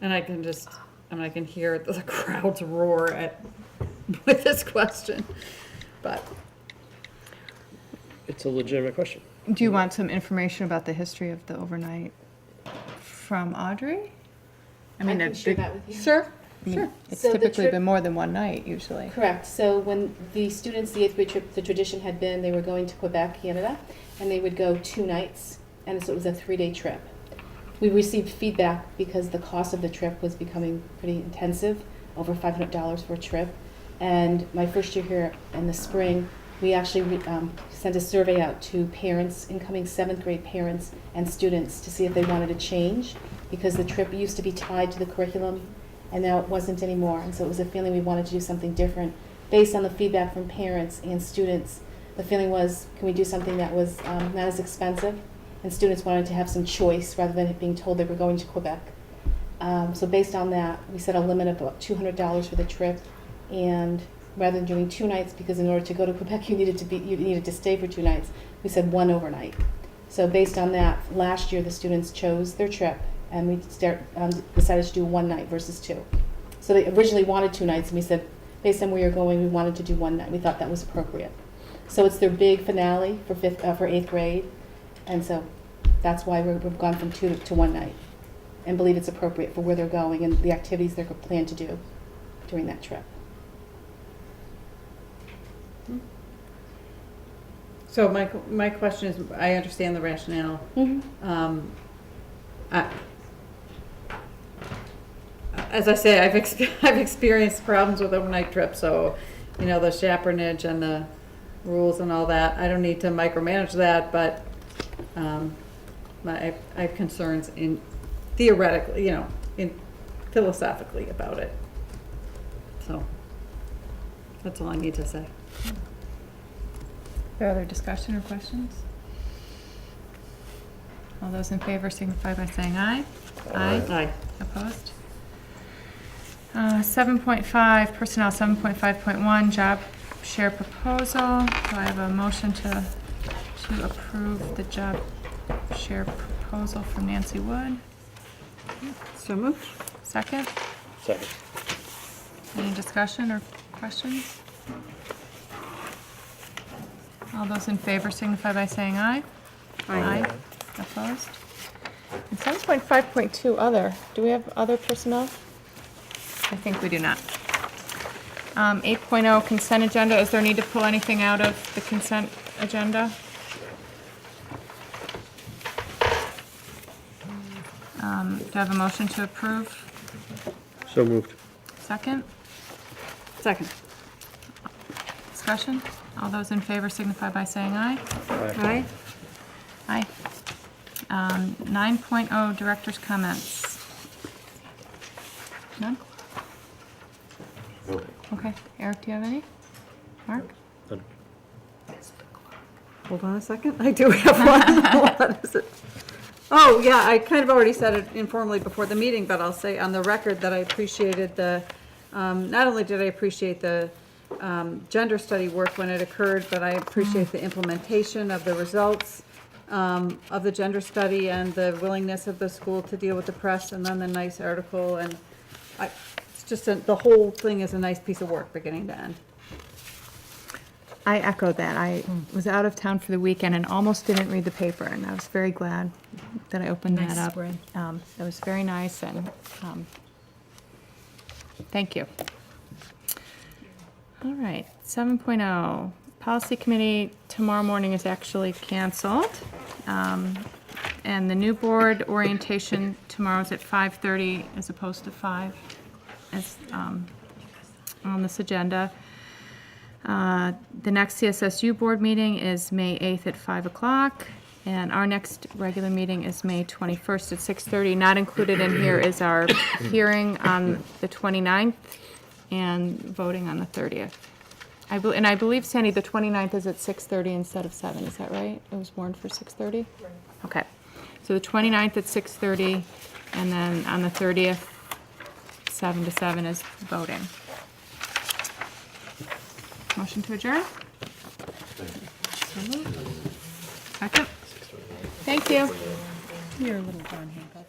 And I can hear the crowds roar with this question, but. It's a legitimate question. Do you want some information about the history of the overnight from Audrey? I can share that with you. Sure, Sure. It's So the typically trip- been more than one night usually. Correct. So when the students, the 8th grade trip, the tradition had been they were going to Quebec, Canada, and they would go 2 nights, and so it was a 3-day trip. We received feedback because the cost of the trip was becoming pretty intensive, over $500 for a trip. And my first year here in the spring, we actually sent a survey out to parents, incoming 7th grade parents and students, to see if they wanted to change, because the trip used to be tied to the curriculum, and now it wasn't anymore. And so it was a feeling we wanted to do something different. Based on the feedback from parents and students, the feeling was, can we do something that was not as expensive? And students wanted to have some choice rather than it being told they were going to Quebec. So based on that, we set a limit of about $200 for the trip, and rather than doing 2 nights, because in order to go to Quebec you needed to stay for 2 nights, we said 1 overnight. So based on that, last year the students chose their trip, and we decided to do 1 night versus 2. So they originally wanted 2 nights, and we said, based on where you're going, we wanted to do 1 night. We thought that was appropriate. So it's their big finale for 8th grade, and so that's why we've gone from 2 to 1 night, and believe it's appropriate for where they're going and the activities they're planning to do during that trip. So my question is, I understand the rationale. As I say, I've experienced problems with overnight trips, so, the chaperonage and the rules and all that. I don't need to micromanage that, but I have concerns theoretically, philosophically about it. So, that's all I need to say. Are there discussion or questions? All those in favor signify by saying aye. Aye. Opposed? 7.5, Personnel 7.5.1, Job share proposal. Do I have a motion to approve the job share proposal from Nancy Wood? So moved. Second? Second. Any discussion or questions? All those in favor signify by saying aye. Aye. Opposed? And 7.5.2 other, do we have other personnel? I think we do not. 8.0 consent agenda, is there a need to pull anything out of the consent agenda? Do I have a motion to approve? So moved. Second? Second. Discussion? All those in favor signify by saying aye. Aye. Aye. 9.0 director's comments. None? Okay, Eric, do you have any? Mark? Hold on a second, I do have one. What is it? Oh, yeah, I kind of already said it informally before the meeting, but I'll say on the record that I appreciated the, not only did I appreciate the gender study work when it occurred, but I appreciate the implementation of the results of the gender study and the willingness of the school to deal with the press, and then the nice article, and it's just, the whole thing is a nice piece of work beginning to end. I echo that. I was out of town for the weekend and almost didn't read the paper, and I was very glad that I opened that Nice up. spread. It was very nice, and thank you. All right, 7.0, policy committee tomorrow morning is actually canceled. And the new board orientation tomorrow is at 5:30 as opposed to 5 as on this agenda. The next CSSU board meeting is May 8th at 5 o'clock, and our next regular meeting is May 21st at 6:30. Not included in here is our hearing on the 29th and voting on the 30th. And I believe, Sandy, the 29th is at 6:30 instead of 7, is that right? It was warned for 6:30? Right. Okay, so the 29th at 6:30, and then on the 30th, 7 to 7 is voting. Motion to adjourn? Second? Thank you. You're a little John Hancock.